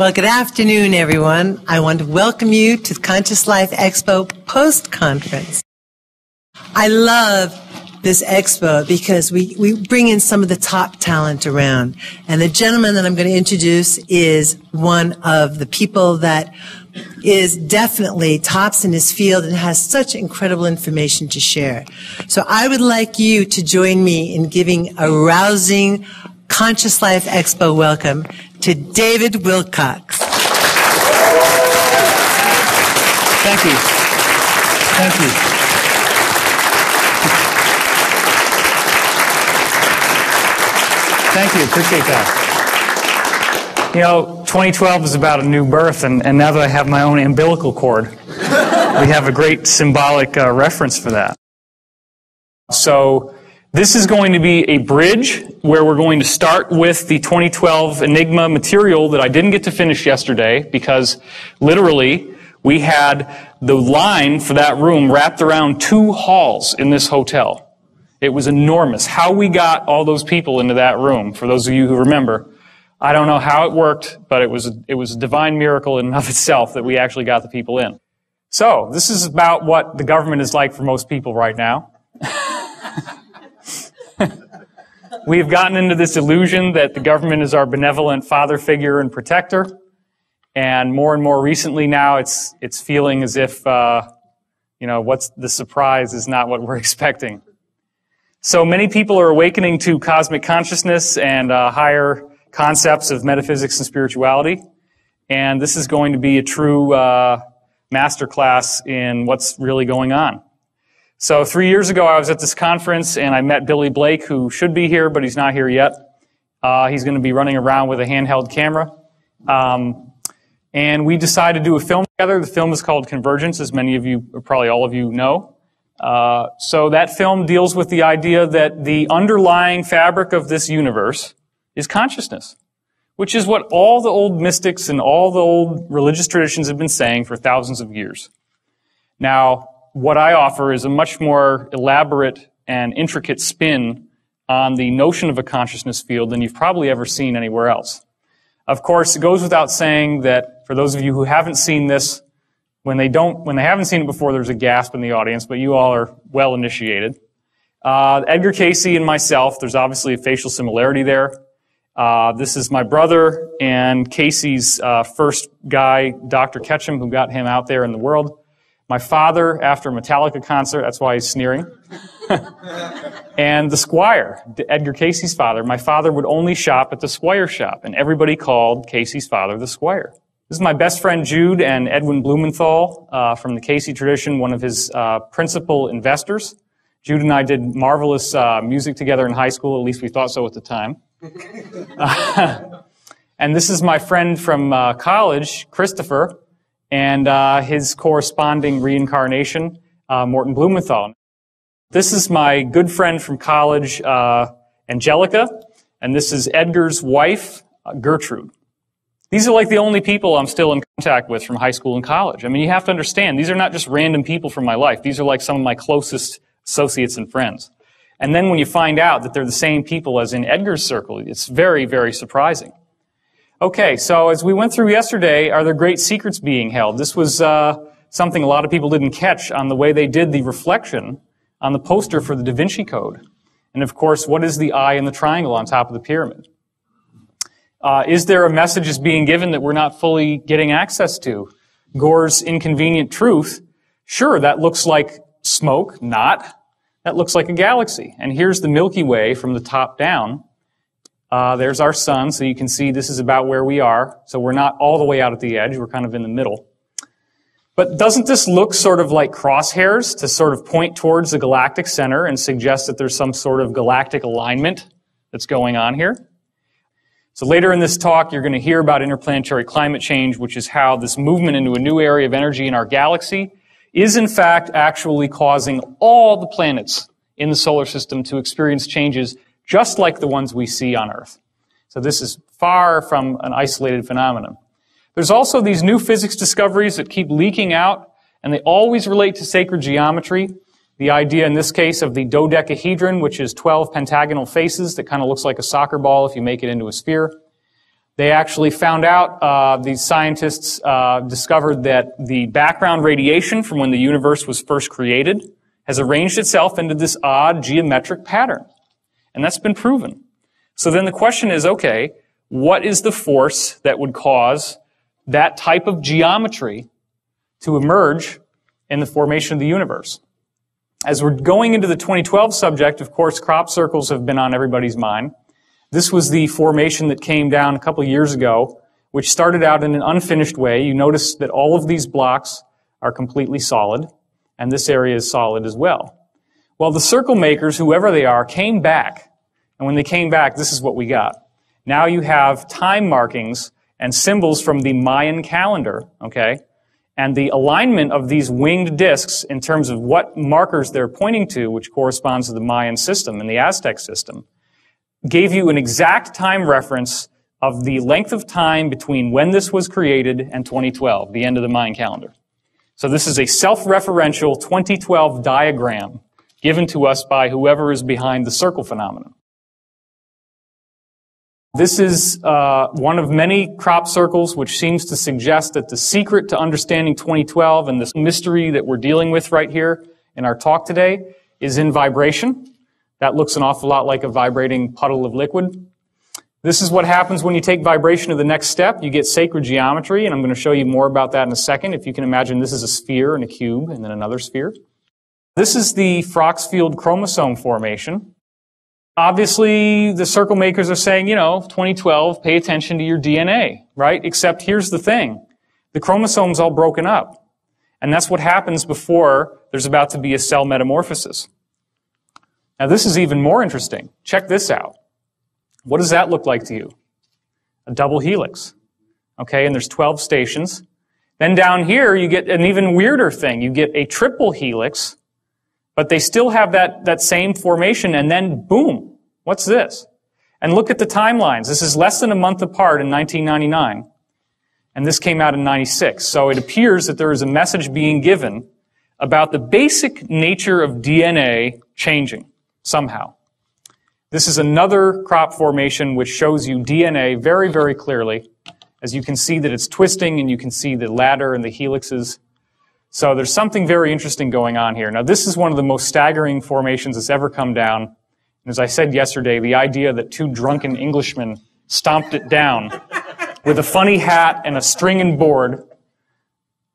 Well, good afternoon, everyone. I want to welcome you to the Conscious Life Expo post-conference. I love this expo because we bring in some of the top talent around. And the gentleman that I'm going to introduce is one of the people that is definitely tops in his field and has such incredible information to share. So I would like you to join me in giving a rousing Conscious Life Expo welcome to David Wilcock. Thank you. Thank you. Thank you. Appreciate that. You know, 2012 is about a new birth, and now that I have my own umbilical cord, we have a great symbolic reference for that. So this is going to be a bridge where we're going to start with the 2012 Enigma material that I didn't get to finish yesterday because literally we had the line for that room wrapped around 2 halls in this hotel. It was enormous. How we got all those people into that room, for those of you who remember, I don't know how it worked, but it was a divine miracle in and of itself that we actually got the people in. So, this is about what the government is like for most people right now. We've gotten into this illusion that the government is our benevolent father figure and protector, and more recently now it's feeling as if, what's the surprise is not what we're expecting. So many people are awakening to cosmic consciousness and higher concepts of metaphysics and spirituality, and this is going to be a true masterclass in what's really going on. So 3 years ago, I was at this conference, and I met Billy Blake, who should be here, but he's not here yet. He's going to be running around with a handheld camera. And we decided to do a film together. The film is called Convergence, as many of you, or probably all of you know. So that film deals with the idea that the underlying fabric of this universe is consciousness, which is what all the old mystics and all the old religious traditions have been saying for thousands of years. Now, what I offer is a much more elaborate and intricate spin on the notion of a consciousness field than you've probably ever seen anywhere else. Of course, it goes without saying that for those of you who haven't seen this, when they haven't seen it before, there's a gasp in the audience, but you all are well initiated. Edgar Cayce and myself, there's obviously a facial similarity there. This is my brother and Cayce's first guy, Dr. Ketchum, who got him out there in the world. My father, after a Metallica concert, that's why he's sneering. And the Squire, Edgar Cayce's father. My father would only shop at the Squire shop, and everybody called Cayce's father the Squire. This is my best friend Jude and Edwin Blumenthal from the Cayce tradition, one of his principal investors. Jude and I did marvelous music together in high school, at least we thought so at the time. And this is my friend from college, Christopher, and his corresponding reincarnation, Morton Blumenthal. This is my good friend from college, Angelica, and this is Edgar's wife, Gertrude. These are like the only people I'm still in contact with from high school and college. I mean, you have to understand, these are not just random people from my life. These are like some of my closest associates and friends. And then when you find out that they're the same people as in Edgar's circle, it's very, very surprising. Okay, so as we went through yesterday, are there great secrets being held? This was something a lot of people didn't catch on the way they did the reflection on the poster for the Da Vinci Code. And of course, what is the eye in the triangle on top of the pyramid? Is there a message is being given that we're not fully getting access to? Gore's Inconvenient Truth, sure, that looks like smoke, not. That looks like a galaxy. And here's the Milky Way from the top down. There's our sun, so you can see this is about where we are. So we're not all the way out at the edge, we're kind of in the middle. But doesn't this look sort of like crosshairs to sort of point towards the galactic center and suggest that there's some sort of galactic alignment that's going on here? So later in this talk, you're going to hear about interplanetary climate change, which is how this movement into a new area of energy in our galaxy is in fact actually causing all the planets in the solar system to experience changes just like the ones we see on Earth. So this is far from an isolated phenomenon. There's also these new physics discoveries that keep leaking out, and they always relate to sacred geometry. The idea in this case of the dodecahedron, which is 12 pentagonal faces that kind of looks like a soccer ball if you make it into a sphere. They actually found out, these scientists discovered that the background radiation from when the universe was first created has arranged itself into this odd geometric pattern. And that's been proven. So then the question is, okay, what is the force that would cause that type of geometry to emerge in the formation of the universe? As we're going into the 2012 subject, of course, crop circles have been on everybody's mind. This was the formation that came down a couple of years ago, which started out in an unfinished way. You notice that all of these blocks are completely solid, and this area is solid as well. Well, the circle makers, whoever they are, came back. And when they came back, this is what we got. Now you have time markings and symbols from the Mayan calendar, okay? And the alignment of these winged discs in terms of what markers they're pointing to, which corresponds to the Mayan system and the Aztec system, gave you an exact time reference of the length of time between when this was created and 2012, the end of the Mayan calendar. So this is a self-referential 2012 diagram given to us by whoever is behind the circle phenomenon. This is one of many crop circles which seems to suggest that the secret to understanding 2012 and this mystery that we're dealing with right here in our talk today is in vibration. That looks an awful lot like a vibrating puddle of liquid. This is what happens when you take vibration to the next step. You get sacred geometry, and I'm going to show you more about that in a second. If you can imagine, this is a sphere and a cube and then another sphere. This is the Froxfield chromosome formation. Obviously, the circle makers are saying, 2012, pay attention to your DNA, right? Except here's the thing. The chromosome's all broken up. And that's what happens before there's about to be a cell metamorphosis. Now, this is even more interesting. Check this out. What does that look like to you? A double helix. Okay, and there's 12 stations. Then down here, you get an even weirder thing. You get a triple helix, but they still have that same formation, and then boom. What's this? And look at the timelines. This is less than a month apart in 1999, and this came out in 96. So it appears that there is a message being given about the basic nature of DNA changing somehow. This is another crop formation which shows you DNA very, very clearly. As you can see that it's twisting, and you can see the ladder and the helixes. So there's something very interesting going on here. Now, this is one of the most staggering formations that's ever come down. And as I said yesterday, the idea that two drunken Englishmen stomped it down with a funny hat and a string and board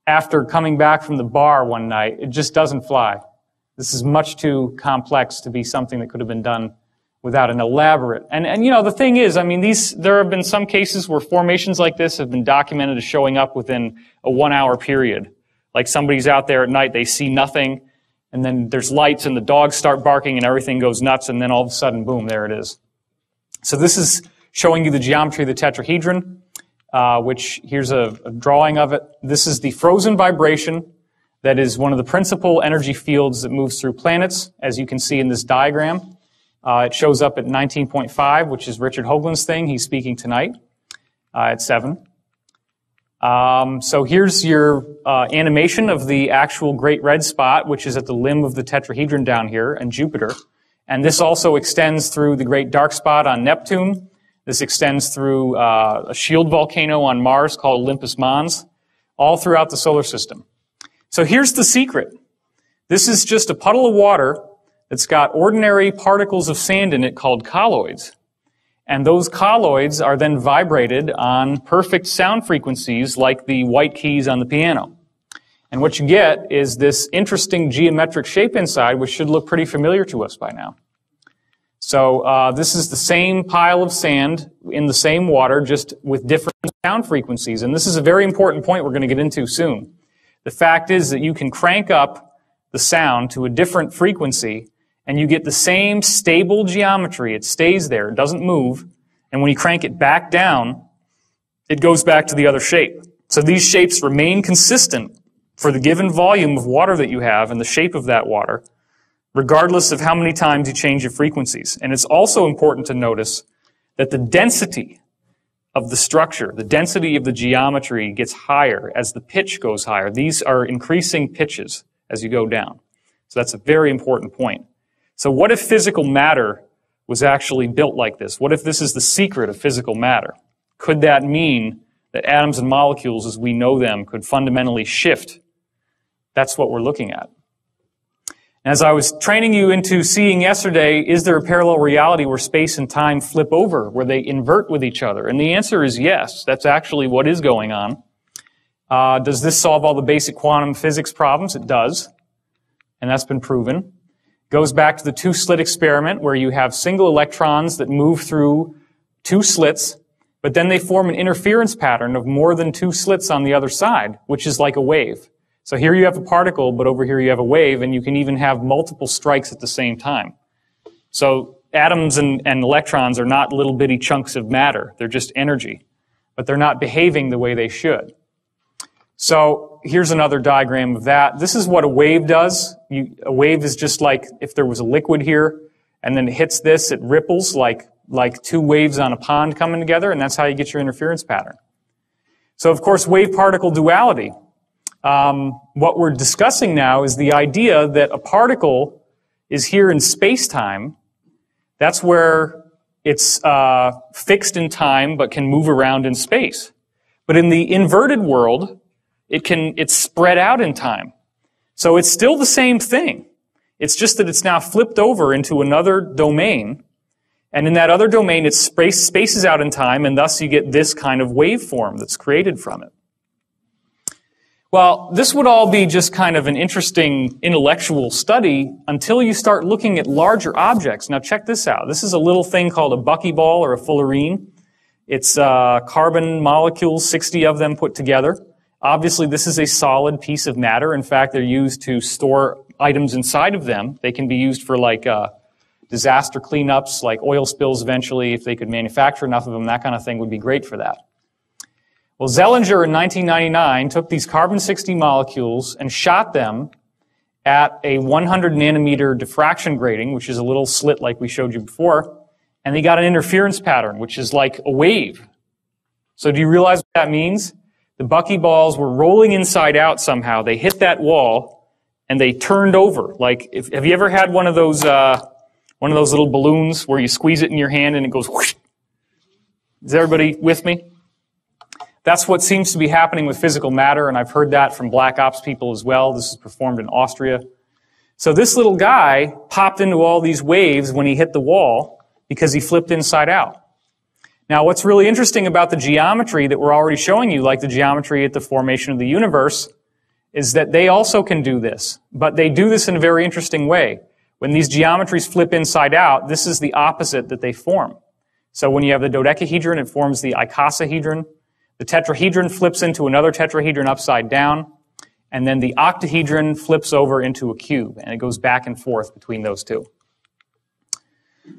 after coming back from the bar one night, it just doesn't fly. This is much too complex to be something that could have been done without an elaborate. And the thing is, there have been some cases where formations like this have been documented as showing up within a 1-hour period. Like somebody's out there at night, they see nothing, and then there's lights, and the dogs start barking, and everything goes nuts, and then all of a sudden, boom, there it is. So this is showing you the geometry of the tetrahedron, which here's a drawing of it. This is the frozen vibration that is one of the principal energy fields that moves through planets, as you can see in this diagram. It shows up at 19.5, which is Richard Hoagland's thing. He's speaking tonight at 7. So here's your animation of the actual Great Red Spot, which is at the limb of the tetrahedron down here, and Jupiter. And this also extends through the Great Dark Spot on Neptune. This extends through a shield volcano on Mars called Olympus Mons, all throughout the solar system. So here's the secret. This is just a puddle of water that's got ordinary particles of sand in it called colloids. And those colloids are then vibrated on perfect sound frequencies like the white keys on the piano. And what you get is this interesting geometric shape inside, which should look pretty familiar to us by now. So this is the same pile of sand in the same water, just with different sound frequencies. And this is a very important point we're going to get into soon. The fact is that you can crank up the sound to a different frequency, and you get the same stable geometry. It stays there. It doesn't move. And when you crank it back down, it goes back to the other shape. So these shapes remain consistent for the given volume of water that you have and the shape of that water, regardless of how many times you change your frequencies. And it's also important to notice that the density of the structure, the density of the geometry gets higher as the pitch goes higher. These are increasing pitches as you go down. So that's a very important point. So what if physical matter was actually built like this? What if this is the secret of physical matter? Could that mean that atoms and molecules as we know them could fundamentally shift? That's what we're looking at. As I was training you into seeing yesterday, is there a parallel reality where space and time flip over, where they invert with each other? And the answer is yes. That's actually what is going on. Does this solve all the basic quantum physics problems? It does. And that's been proven. Goes back to the two-slit experiment where you have single electrons that move through two slits, but then they form an interference pattern of more than two slits on the other side, which is like a wave. So here you have a particle, but over here you have a wave, and you can even have multiple strikes at the same time. So atoms and electrons are not little bitty chunks of matter. They're just energy, but they're not behaving the way they should. So here's another diagram of that. This is what a wave does. A wave is just like if there was a liquid here, and then it hits this, it ripples like two waves on a pond coming together, and that's how you get your interference pattern. So of course, wave-particle duality. What we're discussing now is the idea that a particle is here in space-time. That's where it's fixed in time but can move around in space. But in the inverted world, it's spread out in time. So it's still the same thing. It's just that it's now flipped over into another domain. And in that other domain, it spaces out in time, and thus you get this kind of waveform that's created from it. Well, this would all be just kind of an interesting intellectual study until you start looking at larger objects. Now check this out. This is a little thing called a buckyball or a fullerene. It's carbon molecules, 60 of them put together. Obviously, this is a solid piece of matter. In fact, they're used to store items inside of them. They can be used for like disaster cleanups, like oil spills eventually. If they could manufacture enough of them, that kind of thing would be great for that. Well, Zeilinger in 1999 took these carbon-60 molecules and shot them at a 100 nanometer diffraction grating, which is a little slit like we showed you before, and they got an interference pattern, which is like a wave. So do you realize what that means? The buckyballs were rolling inside out somehow. They hit that wall, and they turned over. Like, have you ever had one of those little balloons where you squeeze it in your hand and it goes whoosh? Is everybody with me? That's what seems to be happening with physical matter, and I've heard that from black ops people as well. This is performed in Austria. So this little guy popped into all these waves when he hit the wall because he flipped inside out. Now, what's really interesting about the geometry that we're already showing you, like the geometry at the formation of the universe, is that they also can do this. But they do this in a very interesting way. When these geometries flip inside out, this is the opposite that they form. So when you have the dodecahedron, it forms the icosahedron. The tetrahedron flips into another tetrahedron upside down, and then the octahedron flips over into a cube, and it goes back and forth between those two.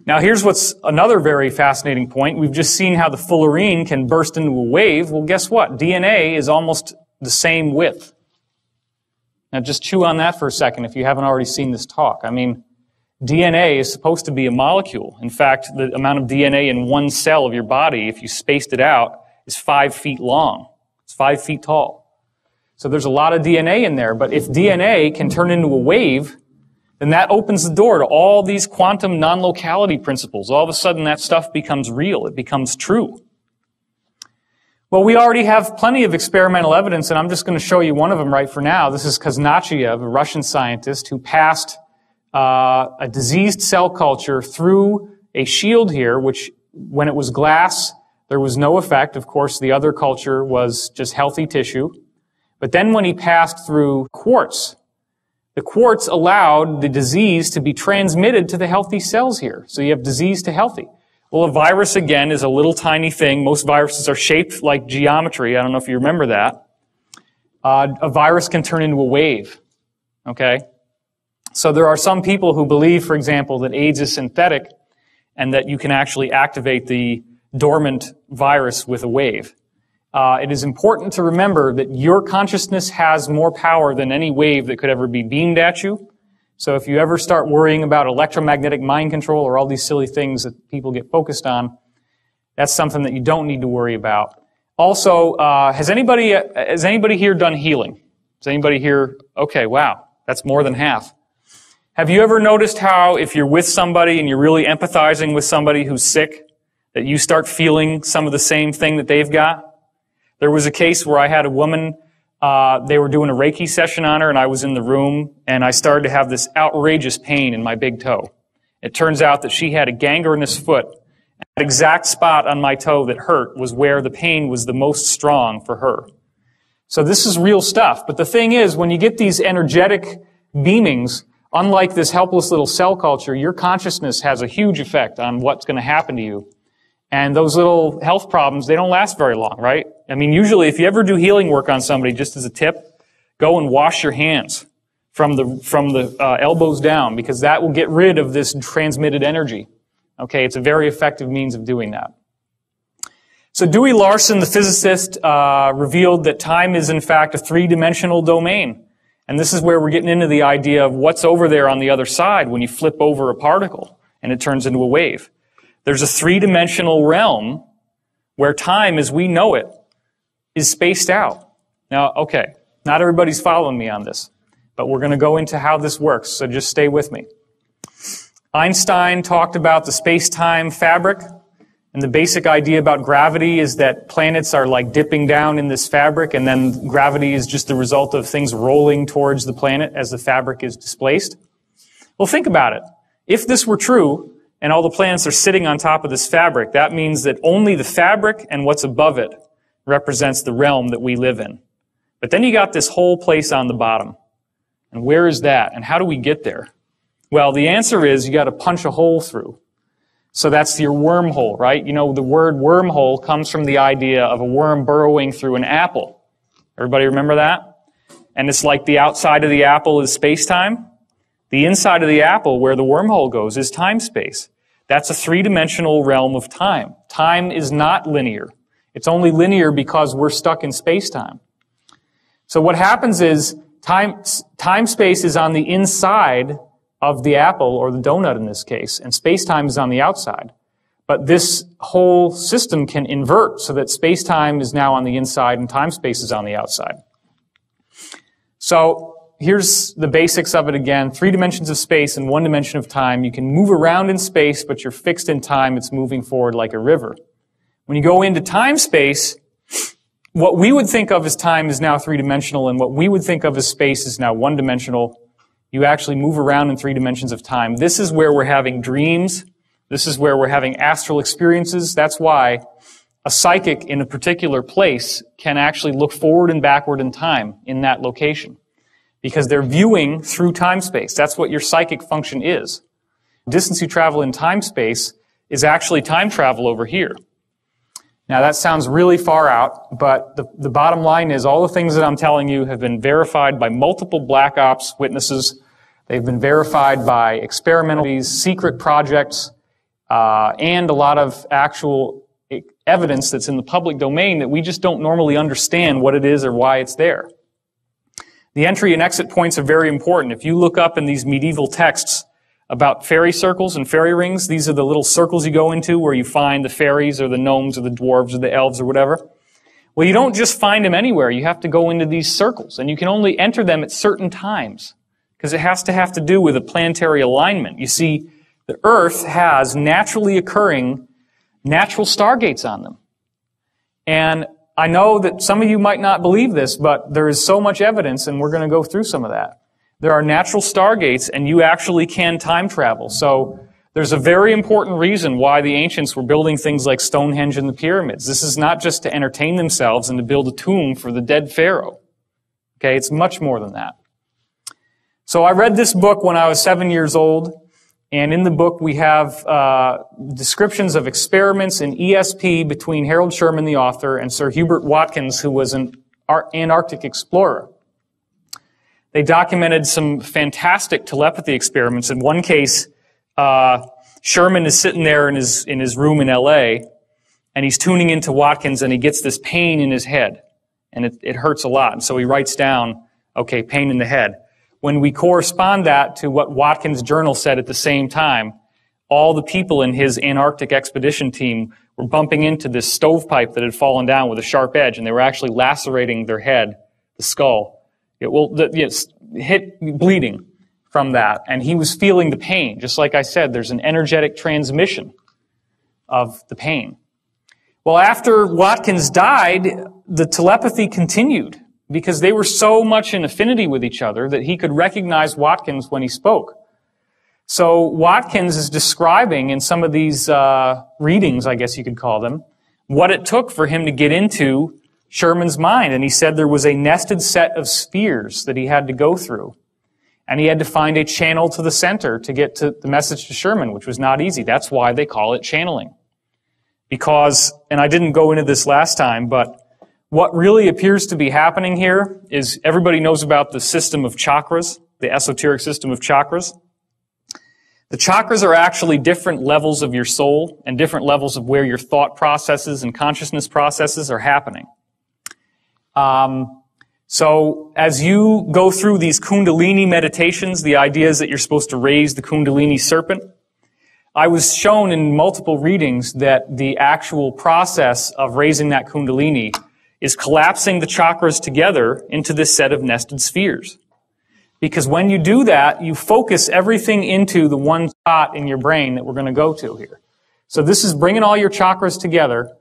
Now here's what's another very fascinating point. We've just seen how the fullerene can burst into a wave. Well, guess what? DNA is almost the same width. Now just chew on that for a second if you haven't already seen this talk. I mean, DNA is supposed to be a molecule. In fact, the amount of DNA in one cell of your body, if you spaced it out, is 5 feet long. It's 5 feet tall. So there's a lot of DNA in there, but if DNA can turn into a wave, then that opens the door to all these quantum non-locality principles. All of a sudden that stuff becomes real. It becomes true. Well, we already have plenty of experimental evidence, and I'm just going to show you one of them right for now. This is Kaznacheyev, a Russian scientist who passed a diseased cell culture through a shield here, which when it was glass, there was no effect. Of course, the other culture was just healthy tissue. But then when he passed through quartz, the quartz allowed the disease to be transmitted to the healthy cells here. So you have disease to healthy. Well, a virus, again, is a little tiny thing. Most viruses are shaped like geometry. I don't know if you remember that. A virus can turn into a wave. Okay? So there are some people who believe, for example, that AIDS is synthetic and that you can actually activate the dormant virus with a wave. It is important to remember that your consciousness has more power than any wave that could ever be beamed at you. So if you ever start worrying about electromagnetic mind control or all these silly things that people get focused on, that's something that you don't need to worry about. Also, has anybody here done healing? Has anybody here? Okay, wow, that's more than half. Have you ever noticed how if you're with somebody and you're really empathizing with somebody who's sick, that you start feeling some of the same thing that they've got? There was a case where I had a woman, they were doing a Reiki session on her, and I was in the room, and I started to have this outrageous pain in my big toe. It turns out that she had a gangrenous foot. That exact spot on my toe that hurt was where the pain was the most strong for her. So this is real stuff. But the thing is, when you get these energetic beamings, unlike this helpless little cell culture, your consciousness has a huge effect on what's going to happen to you. And those little health problems, they don't last very long, right? I mean, usually if you ever do healing work on somebody, just as a tip, go and wash your hands from the elbows down, because that will get rid of this transmitted energy. Okay, it's a very effective means of doing that. So Dewey Larson, the physicist, revealed that time is in fact a three-dimensional domain. And this is where we're getting into the idea of what's over there on the other side when you flip over a particle and it turns into a wave. There's a three-dimensional realm where time as we know it is spaced out. Now, okay, not everybody's following me on this, but we're going to go into how this works, so just stay with me. Einstein talked about the space-time fabric. And the basic idea about gravity is that planets are like dipping down in this fabric, and then gravity is just the result of things rolling towards the planet as the fabric is displaced. Well, think about it. If this were true, and all the planets are sitting on top of this fabric, that means that only the fabric and what's above it represents the realm that we live in. But then you got this whole place on the bottom. And where is that? And how do we get there? Well, the answer is you got to punch a hole through. So that's your wormhole, right? You know, the word wormhole comes from the idea of a worm burrowing through an apple. Everybody remember that? And it's like the outside of the apple is space-time. The inside of the apple, where the wormhole goes, is time-space. That's a three-dimensional realm of time. Time is not linear. It's only linear because we're stuck in space-time. So what happens is time-space is on the inside of the apple, or the donut in this case, and space-time is on the outside. But this whole system can invert so that space-time is now on the inside and time-space is on the outside. So here's the basics of it again. 3 dimensions of space and 1 dimension of time. You can move around in space, but you're fixed in time. It's moving forward like a river. When you go into time-space, what we would think of as time is now 3-dimensional, and what we would think of as space is now 1-dimensional. You actually move around in 3 dimensions of time. This is where we're having dreams. This is where we're having astral experiences. That's why a psychic in a particular place can actually look forward and backward in time in that location, because they're viewing through time-space. That's what your psychic function is. Distance you travel in time-space is actually time travel over here. Now that sounds really far out, but the bottom line is all the things that I'm telling you have been verified by multiple black ops witnesses. They've been verified by experimental, secret projects, and a lot of actual evidence that's in the public domain that we just don't normally understand what it is or why it's there. The entry and exit points are very important. If you look up in these medieval texts about fairy circles and fairy rings, these are the little circles you go into where you find the fairies or the gnomes or the dwarves or the elves or whatever. Well, you don't just find them anywhere. You have to go into these circles, and you can only enter them at certain times because it has to have to do with a planetary alignment. You see, the Earth has naturally occurring natural stargates on them. And I know that some of you might not believe this, but there is so much evidence, and we're going to go through some of that. There are natural stargates, and you actually can time travel. So there's a very important reason why the ancients were building things like Stonehenge and the pyramids. This is not just to entertain themselves and to build a tomb for the dead pharaoh. Okay, it's much more than that. So I read this book when I was 7 years old, and in the book we have descriptions of experiments in ESP between Harold Sherman, the author, and Sir Hubert Watkins, who was an Antarctic explorer. They documented some fantastic telepathy experiments. In one case, Sherman is sitting there in his room in LA, and he's tuning into Watkins, and he gets this pain in his head, and it hurts a lot. And so he writes down, okay, pain in the head. When we correspond that to what Watkins' journal said at the same time, all the people in his Antarctic expedition team were bumping into this stovepipe that had fallen down with a sharp edge, and they were actually lacerating their head, the skull. Bleeding from that. And he was feeling the pain. Just like I said, there's an energetic transmission of the pain. Well, after Watkins died, the telepathy continued because they were so much in affinity with each other that he could recognize Watkins when he spoke. So Watkins is describing in some of these readings, I guess you could call them, what it took for him to get into Sherman's mind. And he said there was a nested set of spheres that he had to go through. And he had to find a channel to the center to get to the message to Sherman, which was not easy. That's why they call it channeling. Because, and I didn't go into this last time, but what really appears to be happening here is everybody knows about the system of chakras, the esoteric system of chakras. The chakras are actually different levels of your soul and different levels of where your thought processes and consciousness processes are happening. So as you go through these kundalini meditations, the idea is that you're supposed to raise the kundalini serpent. I was shown in multiple readings that the actual process of raising that kundalini is collapsing the chakras together into this set of nested spheres. Because when you do that, you focus everything into the one spot in your brain that we're going to go to here. So this is bringing all your chakras together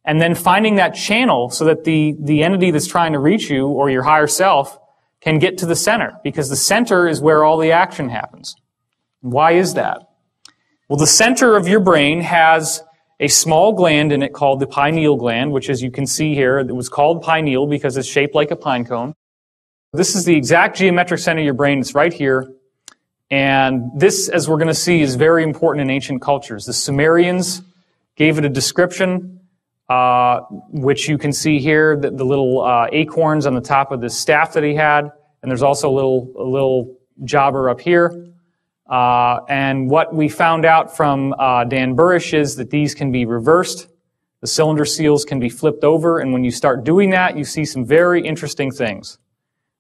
and then finding that channel so that the entity that's trying to reach you or your higher self can get to the center. Because the center is where all the action happens. Why is that? Well, the center of your brain has a small gland in it called the pineal gland, which, as you can see here, it was called pineal because it's shaped like a pine cone. This is the exact geometric center of your brain. It's right here. And this, as we're going to see, is very important in ancient cultures. The Sumerians gave it a description, which you can see here, the little acorns on the top of this staff that he had. And there's also a little jobber up here. And what we found out from Dan Burish is that these can be reversed. The cylinder seals can be flipped over. And when you start doing that, you see some very interesting things,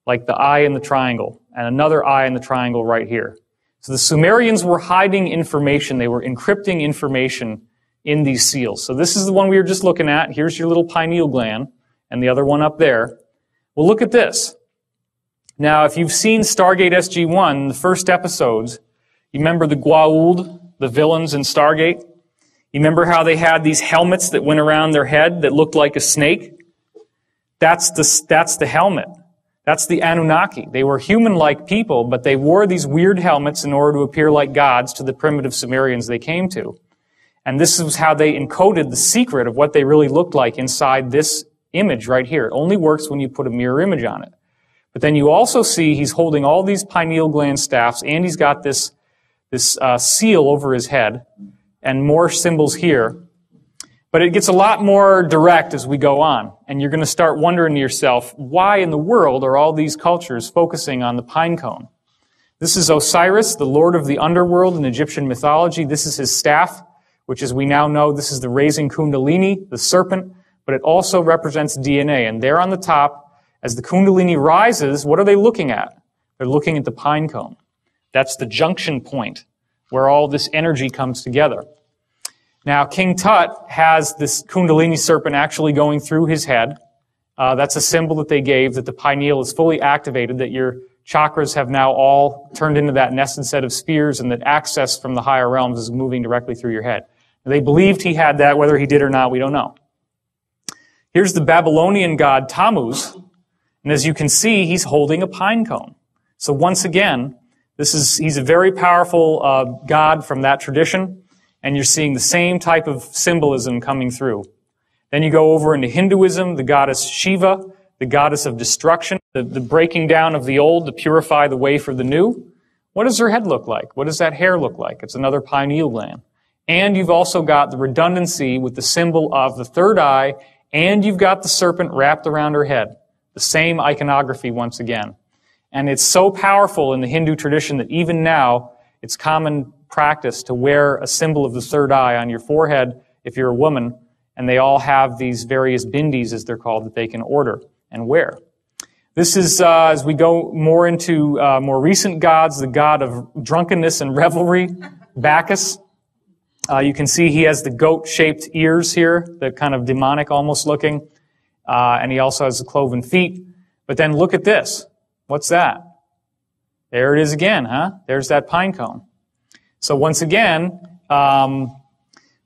like the eye in the triangle and another eye in the triangle right here. So the Sumerians were hiding information. They were encrypting information in these seals. So this is the one we were just looking at. Here's your little pineal gland and the other one up there. Well, look at this. Now, if you've seen Stargate SG-1, the first episodes, you remember the Goa'uld, the villains in Stargate? You remember how they had these helmets that went around their head that looked like a snake? That's the helmet. That's the Anunnaki. They were human-like people, but they wore these weird helmets in order to appear like gods to the primitive Sumerians they came to. And this is how they encoded the secret of what they really looked like inside this image right here. It only works when you put a mirror image on it. But then you also see he's holding all these pineal gland staffs, and he's got this seal over his head, and more symbols here. But it gets a lot more direct as we go on. And you're going to start wondering to yourself, why in the world are all these cultures focusing on the pine cone? This is Osiris, the lord of the underworld in Egyptian mythology. This is his staff, which, as we now know, this is the raising kundalini, the serpent, but it also represents DNA. And there on the top, as the kundalini rises, what are they looking at? They're looking at the pine cone. That's the junction point where all this energy comes together. Now, King Tut has this kundalini serpent actually going through his head. That's a symbol that they gave, that the pineal is fully activated, that your chakras have now all turned into that nested set of spheres, and that access from the higher realms is moving directly through your head. They believed he had that. Whether he did or not, we don't know. Here's the Babylonian god Tammuz, and as you can see, he's holding a pine cone. So once again, he's a very powerful god from that tradition. And you're seeing the same type of symbolism coming through. Then you go over into Hinduism, the goddess Shiva, the goddess of destruction, the breaking down of the old to purify the way for the new. What does her head look like? What does that hair look like? It's another pineal gland. And you've also got the redundancy with the symbol of the third eye, and you've got the serpent wrapped around her head. The same iconography once again. And it's so powerful in the Hindu tradition that even now, it's common practice to wear a symbol of the third eye on your forehead if you're a woman, and they all have these various bindis, as they're called, that they can order and wear. This is, as we go more into more recent gods, the god of drunkenness and revelry, Bacchus. You can see he has the goat-shaped ears here, the kind of demonic almost looking, and he also has the cloven feet. But then look at this. What's that? There it is again, huh? There's that pine cone. So once again,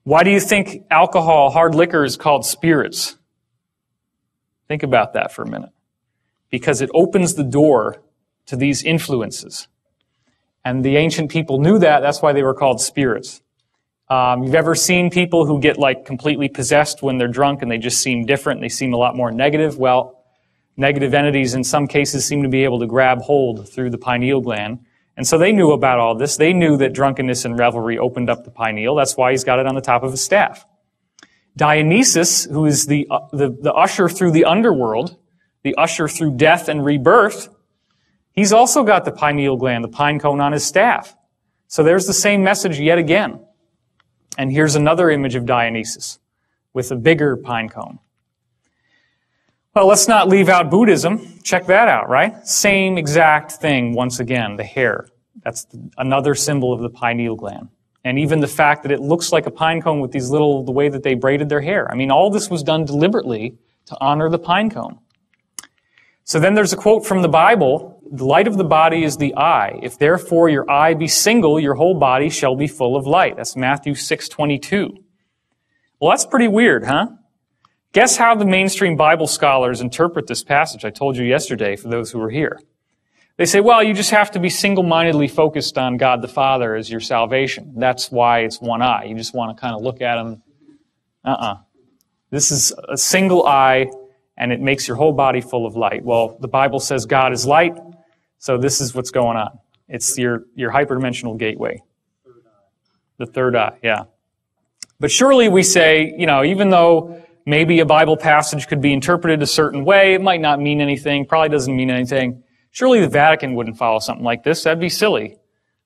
Why do you think alcohol, hard liquor, is called spirits? Think about that for a minute. Because it opens the door to these influences. And the ancient people knew that. That's why they were called spirits. You've ever seen people who get like completely possessed when they're drunk and they just seem different? They seem a lot more negative. Well, negative entities in some cases seem to be able to grab hold through the pineal gland. And so they knew about all this. They knew that drunkenness and revelry opened up the pineal. That's why he's got it on the top of his staff. Dionysus, who is the usher through the underworld, the usher through death and rebirth, he's also got the pineal gland, the pine cone on his staff. So there's the same message yet again. And here's another image of Dionysus with a bigger pine cone. Well, let's not leave out Buddhism. Check that out, right? Same exact thing once again, the hair. That's another symbol of the pineal gland. And even the fact that it looks like a pine cone with these little, the way that they braided their hair. I mean, all this was done deliberately to honor the pine cone. So then there's a quote from the Bible, "The light of the body is the eye. If therefore your eye be single, your whole body shall be full of light." That's Matthew 6:22. Well, that's pretty weird, huh? Guess how the mainstream Bible scholars interpret this passage I told you yesterday for those who were here. They say, well, you just have to be single-mindedly focused on God the Father as your salvation. That's why it's one eye. You just want to kind of look at him. This is a single eye, and it makes your whole body full of light. Well, the Bible says God is light, so this is what's going on. It's your hyperdimensional gateway. The third eye, yeah. But surely we say, even though maybe a Bible passage could be interpreted a certain way, it might not mean anything, probably doesn't mean anything. Surely the Vatican wouldn't follow something like this. That'd be silly.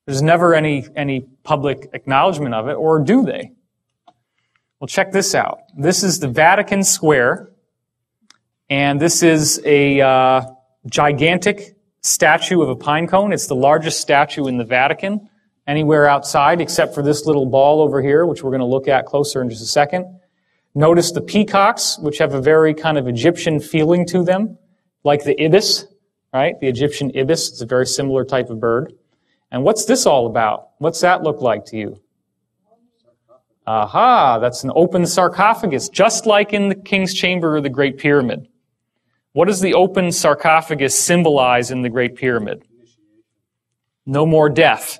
There's never any public acknowledgement of it, or do they? Well, check this out. This is the Vatican Square, and this is a gigantic statue of a pine cone. It's the largest statue in the Vatican, anywhere outside, except for this little ball over here, which we're going to look at closer in just a second. Notice the peacocks, which have a very kind of Egyptian feeling to them, like the ibis. Right? The Egyptian ibis. It's a very similar type of bird. And what's this all about? What's that look like to you? Aha, that's an open sarcophagus, just like in the King's Chamber of the Great Pyramid. What does the open sarcophagus symbolize in the Great Pyramid? No more death.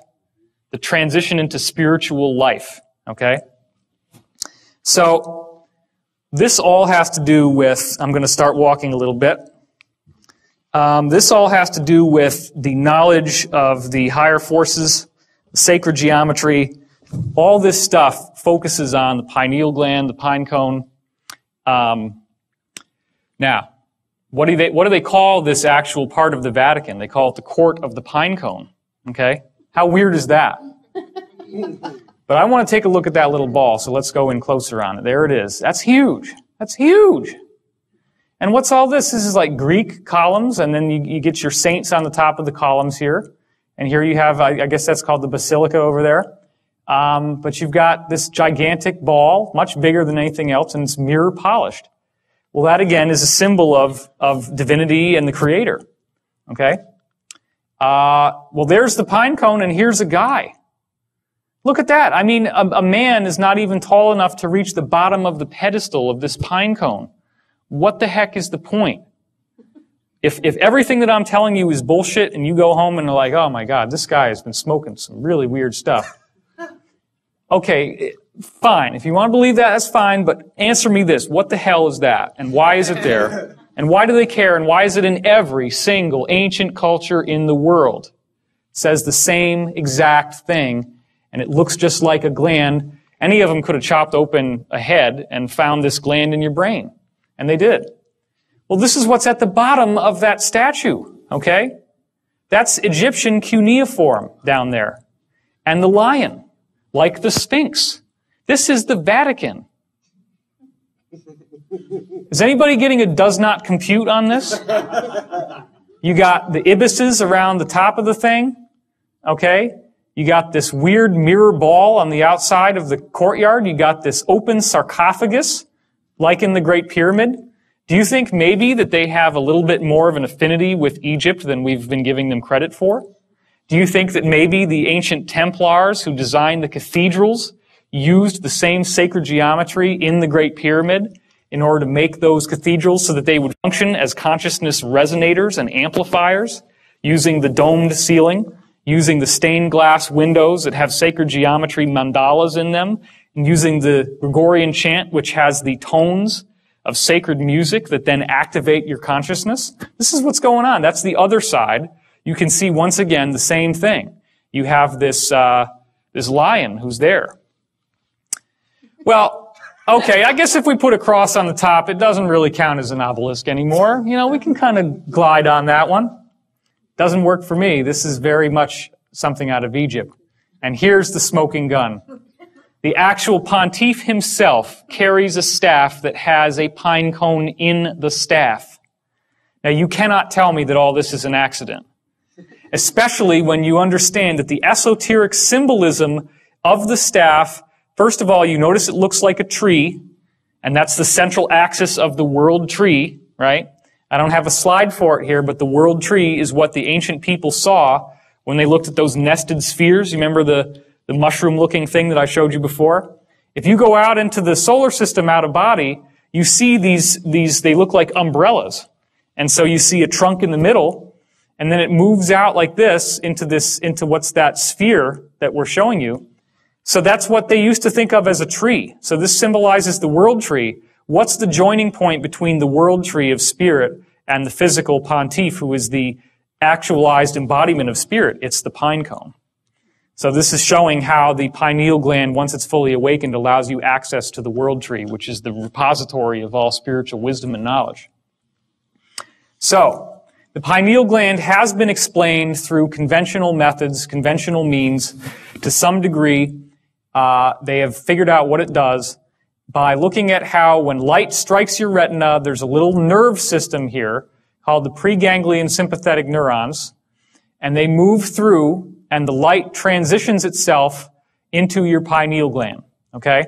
The transition into spiritual life. Okay? So, this all has to do with, I'm going to start walking a little bit. This all has to do with the knowledge of the higher forces, the sacred geometry. All this stuff focuses on the pineal gland, the pine cone. Now, what do they call this actual part of the Vatican? They call it the court of the pine cone. Okay? How weird is that? But I want to take a look at that little ball, so let's go in closer on it. There it is. That's huge. That's huge. And what's all this? This is like Greek columns, and then you get your saints on the top of the columns here. And here you have, I guess that's called the basilica over there. But you've got this gigantic ball, much bigger than anything else, and it's mirror polished. Well, that again is a symbol of divinity and the Creator. Okay? Well, there's the pine cone, and here's a guy. Look at that. I mean, a man is not even tall enough to reach the bottom of the pedestal of this pine cone. What the heck is the point? If everything that I'm telling you is bullshit and you go home and are like, oh my God, this guy has been smoking some really weird stuff. Okay, fine. If you want to believe that, that's fine, but answer me this. What the hell is that? And why is it there? And why do they care? And why is it in every single ancient culture in the world? It says the same exact thing, and it looks just like a gland. Any of them could have chopped open a head and found this gland in your brain. And they did. Well, this is what's at the bottom of that statue, okay? That's Egyptian cuneiform down there. And the lion, like the Sphinx. This is the Vatican. Is anybody getting a does not compute on this? You got the ibises around the top of the thing, okay? You got this weird mirror ball on the outside of the courtyard. You got this open sarcophagus, like in the Great Pyramid. Do you think maybe that they have a little bit more of an affinity with Egypt than we've been giving them credit for? Do you think that maybe the ancient Templars who designed the cathedrals used the same sacred geometry in the Great Pyramid in order to make those cathedrals so that they would function as consciousness resonators and amplifiers, using the domed ceiling, using the stained glass windows that have sacred geometry mandalas in them, and using the Gregorian chant, which has the tones of sacred music that then activate your consciousness. This is what's going on. That's the other side. You can see once again the same thing. You have this lion who's there. Well, okay, I guess if we put a cross on the top, it doesn't really count as an obelisk anymore. You know, we can kind of glide on that one. Doesn't work for me. This is very much something out of Egypt. And here's the smoking gun. The actual pontiff himself carries a staff that has a pine cone in the staff. Now, you cannot tell me that all this is an accident, especially when you understand that the esoteric symbolism of the staff, first of all, you notice it looks like a tree, and that's the central axis of the world tree, right? I don't have a slide for it here, but the world tree is what the ancient people saw when they looked at those nested spheres. You remember the mushroom-looking thing that I showed you before? If you go out into the solar system out of body, you see these, they look like umbrellas. And so you see a trunk in the middle, and then it moves out like this into what's that sphere that we're showing you. So that's what they used to think of as a tree. So this symbolizes the world tree. What's the joining point between the world tree of spirit and the physical pontiff, who is the actualized embodiment of spirit? It's the pine cone. So this is showing how the pineal gland, once it's fully awakened, allows you access to the world tree, which is the repository of all spiritual wisdom and knowledge. So, the pineal gland has been explained through conventional methods, conventional means, to some degree. They have figured out what it does by looking at how when light strikes your retina, there's a little nerve system here called the preganglion sympathetic neurons, and they move through, and the light transitions itself into your pineal gland, okay?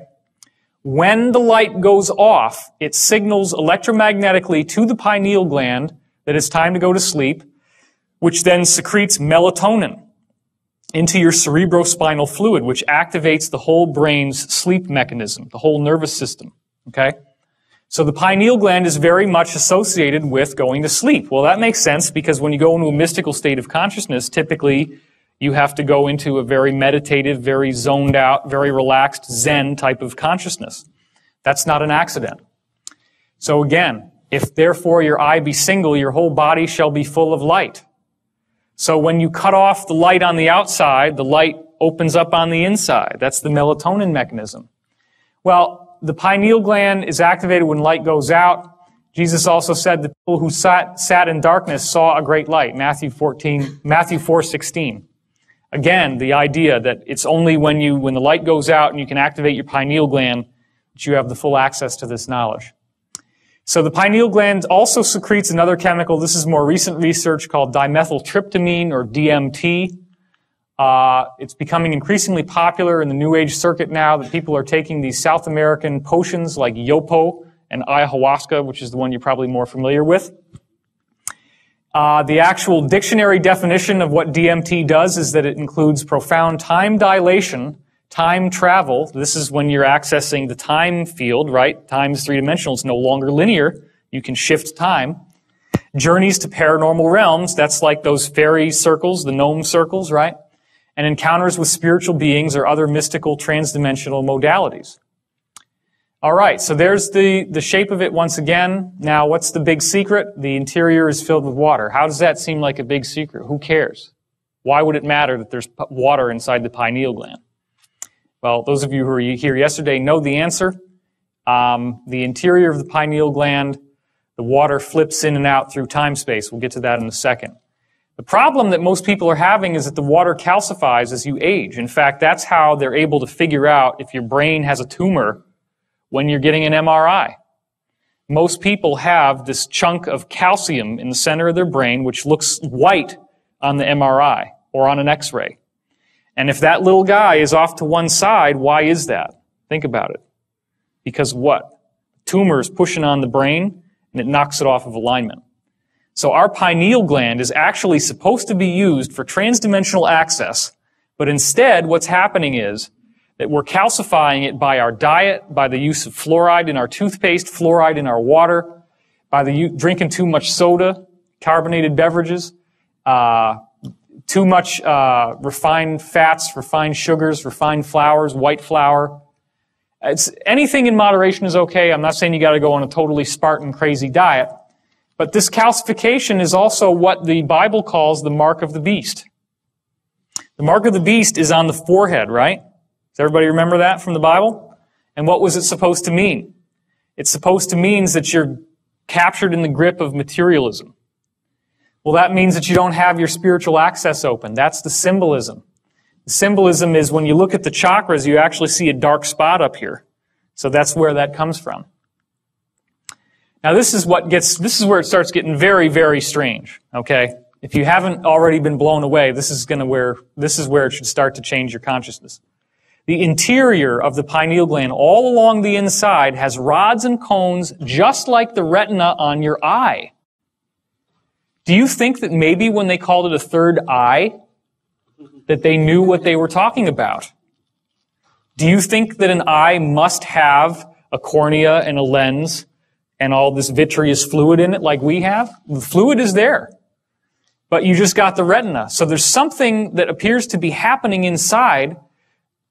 When the light goes off, it signals electromagnetically to the pineal gland that it's time to go to sleep, which then secretes melatonin into your cerebrospinal fluid, which activates the whole brain's sleep mechanism, the whole nervous system, okay? So the pineal gland is very much associated with going to sleep. Well, that makes sense because when you go into a mystical state of consciousness, typically you have to go into a very meditative, very zoned out, very relaxed Zen type of consciousness. That's not an accident. So again, if therefore your eye be single, your whole body shall be full of light. So when you cut off the light on the outside, the light opens up on the inside. That's the melatonin mechanism. Well, the pineal gland is activated when light goes out. Jesus also said the people who sat in darkness saw a great light. Matthew 4:16. Again, the idea that it's only when the light goes out and you can activate your pineal gland that you have the full access to this knowledge. So the pineal gland also secretes another chemical. This is more recent research called dimethyltryptamine, or DMT. It's becoming increasingly popular in the New Age circuit now that people are taking these South American potions like yopo and ayahuasca, which is the one you're probably more familiar with. The actual dictionary definition of what DMT does is that it includes profound time dilation, time travel. This is when you're accessing the time field, right? Time is three-dimensional. It's no longer linear. You can shift time. Journeys to paranormal realms. That's like those fairy circles, the gnome circles, right? And encounters with spiritual beings or other mystical transdimensional modalities. All right, so there's the shape of it once again. Now, what's the big secret? The interior is filled with water. How does that seem like a big secret? Who cares? Why would it matter that there's water inside the pineal gland? Well, those of you who were here yesterday know the answer. The interior of the pineal gland, the water flips in and out through time-space. We'll get to that in a second. The problem that most people are having is that the water calcifies as you age. In fact, that's how they're able to figure out if your brain has a tumor when you're getting an MRI. Most people have this chunk of calcium in the center of their brain, which looks white on the MRI or on an X-ray. And if that little guy is off to one side, why is that? Think about it. Because what? Tumor is pushing on the brain, and it knocks it off of alignment. So our pineal gland is actually supposed to be used for transdimensional access, but instead what's happening is that we're calcifying it by our diet, by the use of fluoride in our toothpaste, fluoride in our water, by drinking too much soda, carbonated beverages, too much refined fats, refined sugars, refined flours, white flour. Anything in moderation is okay. I'm not saying you got to go on a totally Spartan crazy diet. But this calcification is also what the Bible calls the mark of the beast. The mark of the beast is on the forehead, right? Does everybody remember that from the Bible? And what was it supposed to mean? It's supposed to mean that you're captured in the grip of materialism. Well, that means that you don't have your spiritual access open. That's the symbolism. The symbolism is when you look at the chakras, you actually see a dark spot up here. So that's where that comes from. Now this is where it starts getting very, very strange, okay? If you haven't already been blown away, this is where it should start to change your consciousness. The interior of the pineal gland, all along the inside, has rods and cones just like the retina on your eye. Do you think that maybe when they called it a third eye, that they knew what they were talking about? Do you think that an eye must have a cornea and a lens and all this vitreous fluid in it like we have? The fluid is there, but you just got the retina. So there's something that appears to be happening inside.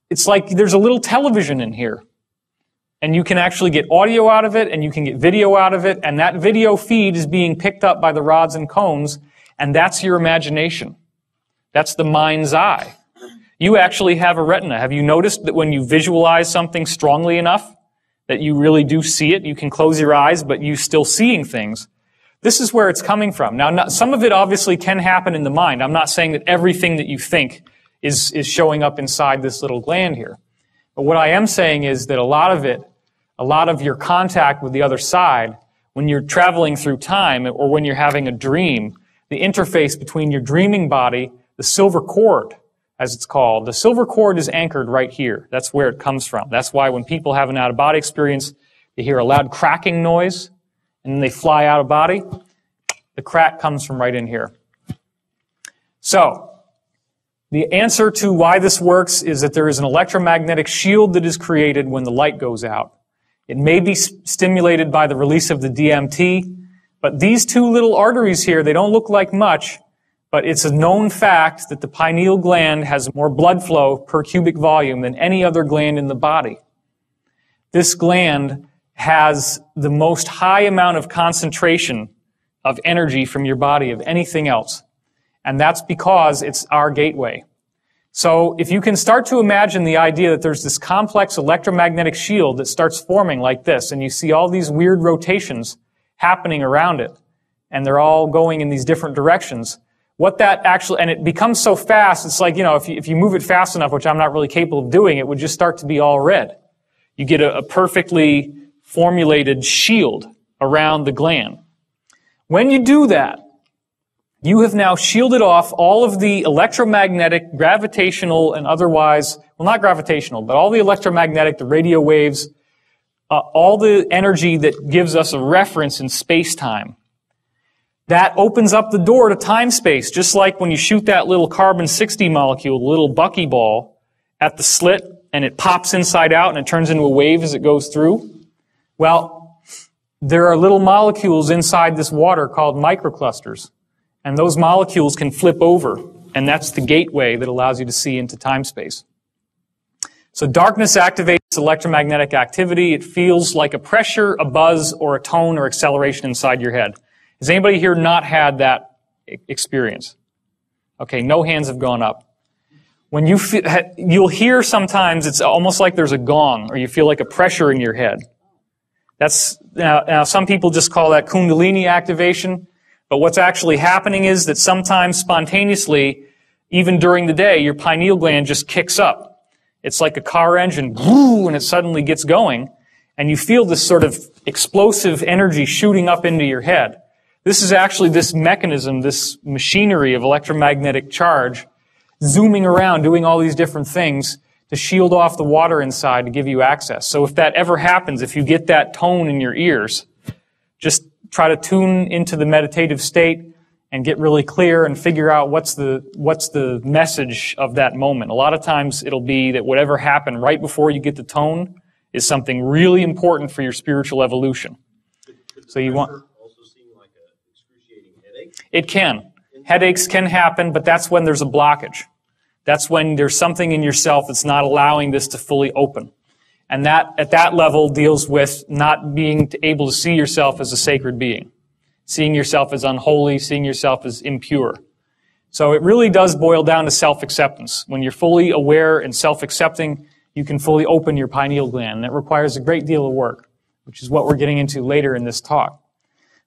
It's like there's a little television in here. And you can actually get audio out of it, and you can get video out of it, and that video feed is being picked up by the rods and cones, and that's your imagination. That's the mind's eye. You actually have a retina. Have you noticed that when you visualize something strongly enough, that you really do see it? You can close your eyes, but you're still seeing things. This is where it's coming from. Now, some of it obviously can happen in the mind. I'm not saying that everything that you think is showing up inside this little gland here. But what I am saying is that a lot of your contact with the other side, when you're traveling through time or when you're having a dream, the interface between your dreaming body, the silver cord, as it's called, the silver cord is anchored right here. That's where it comes from. That's why when people have an out-of-body experience, they hear a loud cracking noise, and then they fly out of body. The crack comes from right in here. So, the answer to why this works is that there is an electromagnetic shield that is created when the light goes out. It may be stimulated by the release of the DMT, but these two little arteries here, they don't look like much, but it's a known fact that the pineal gland has more blood flow per cubic volume than any other gland in the body. This gland has the most high amount of concentration of energy from your body of anything else. And that's because it's our gateway. So if you can start to imagine the idea that there's this complex electromagnetic shield that starts forming like this, and you see all these weird rotations happening around it, and they're all going in these different directions, what that actually, and it becomes so fast, it's like, if you move it fast enough, which I'm not really capable of doing, it would just start to be all red. You get a perfectly formulated shield around the gland. When you do that, you have now shielded off all of the electromagnetic, gravitational, and otherwise, well, not gravitational, but all the electromagnetic, the radio waves, all the energy that gives us a reference in space-time. That opens up the door to time-space, just like when you shoot that little carbon-60 molecule, the little buckyball, at the slit, and it pops inside out, and it turns into a wave as it goes through. Well, there are little molecules inside this water called microclusters. And those molecules can flip over, and that's the gateway that allows you to see into time-space. So darkness activates electromagnetic activity. It feels like a pressure, a buzz, or a tone or acceleration inside your head. Has anybody here not had that experience? Okay, no hands have gone up. When you'll hear sometimes it's almost like there's a gong, or you feel like a pressure in your head. That's now some people just call that kundalini activation. But what's actually happening is that sometimes spontaneously, even during the day, your pineal gland just kicks up. It's like a car engine, and it suddenly gets going, and you feel this sort of explosive energy shooting up into your head. This is actually this mechanism, this machinery of electromagnetic charge, zooming around, doing all these different things to shield off the water inside to give you access. So if that ever happens, if you get that tone in your ears, just try to tune into the meditative state and get really clear and figure out what's the message of that moment. A lot of times it'll be that whatever happened right before you get the tone is something really important for your spiritual evolution. So you want also seem like an excruciating headache? It can. Headaches can happen, but that's when there's a blockage. That's when there's something in yourself that's not allowing this to fully open. And that, at that level, deals with not being able to see yourself as a sacred being. Seeing yourself as unholy, seeing yourself as impure. So it really does boil down to self-acceptance. When you're fully aware and self-accepting, you can fully open your pineal gland. That requires a great deal of work, which is what we're getting into later in this talk.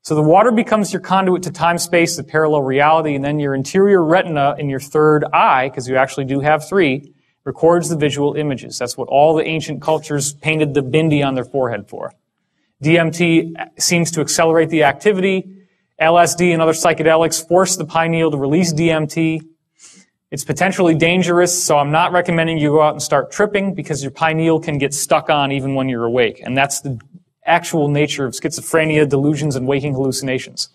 So the water becomes your conduit to time-space, the parallel reality, and then your interior retina in your third eye, because you actually do have three, records the visual images. That's what all the ancient cultures painted the bindi on their forehead for. DMT seems to accelerate the activity. LSD and other psychedelics force the pineal to release DMT. It's potentially dangerous, so I'm not recommending you go out and start tripping because your pineal can get stuck on even when you're awake. And that's the actual nature of schizophrenia, delusions, and waking hallucinations.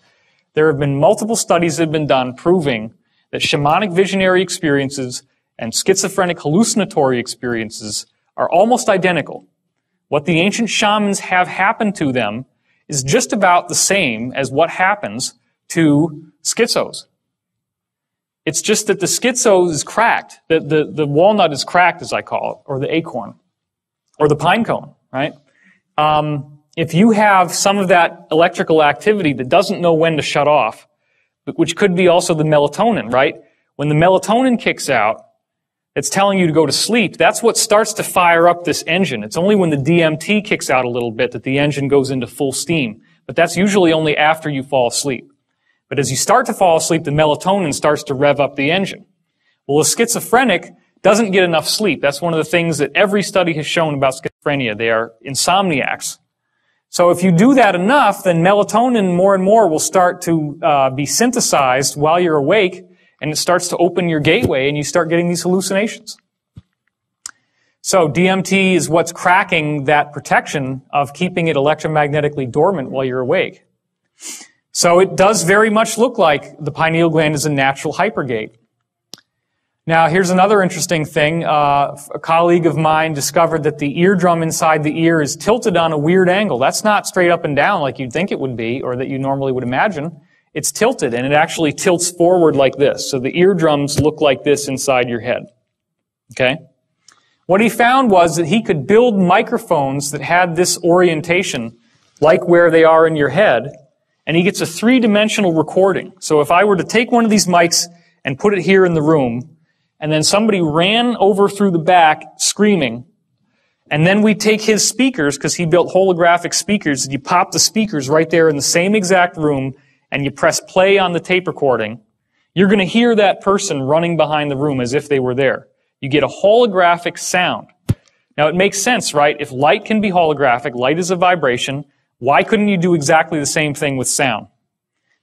There have been multiple studies that have been done proving that shamanic visionary experiences and schizophrenic hallucinatory experiences are almost identical. What the ancient shamans have happened to them is just about the same as what happens to schizos. It's just that the schizo is cracked. The walnut is cracked, as I call it, or the acorn, or the pine cone, right? If you have some of that electrical activity that doesn't know when to shut off, which could be also the melatonin, right? When the melatonin kicks out, it's telling you to go to sleep. That's what starts to fire up this engine. It's only when the DMT kicks out a little bit that the engine goes into full steam. But that's usually only after you fall asleep. But as you start to fall asleep, the melatonin starts to rev up the engine. Well, a schizophrenic doesn't get enough sleep. That's one of the things that every study has shown about schizophrenia. They are insomniacs. So if you do that enough, then melatonin more and more will start to be synthesized while you're awake, and it starts to open your gateway, and you start getting these hallucinations. So DMT is what's cracking that protection of keeping it electromagnetically dormant while you're awake. So it does very much look like the pineal gland is a natural hypergate. Now, here's another interesting thing. A colleague of mine discovered that the eardrum inside the ear is tilted on a weird angle. That's not straight up and down like you'd think it would be, or that you normally would imagine. It's tilted, and it actually tilts forward like this. So the eardrums look like this inside your head. Okay? What he found was that he could build microphones that had this orientation, like where they are in your head, and he gets a three-dimensional recording. So if I were to take one of these mics and put it here in the room, and then somebody ran over through the back screaming, and then we take his speakers, because he built holographic speakers, and you pop the speakers right there in the same exact room, and you press play on the tape recording, you're going to hear that person running behind the room as if they were there. You get a holographic sound. Now, it makes sense, right? If light can be holographic, light is a vibration, why couldn't you do exactly the same thing with sound?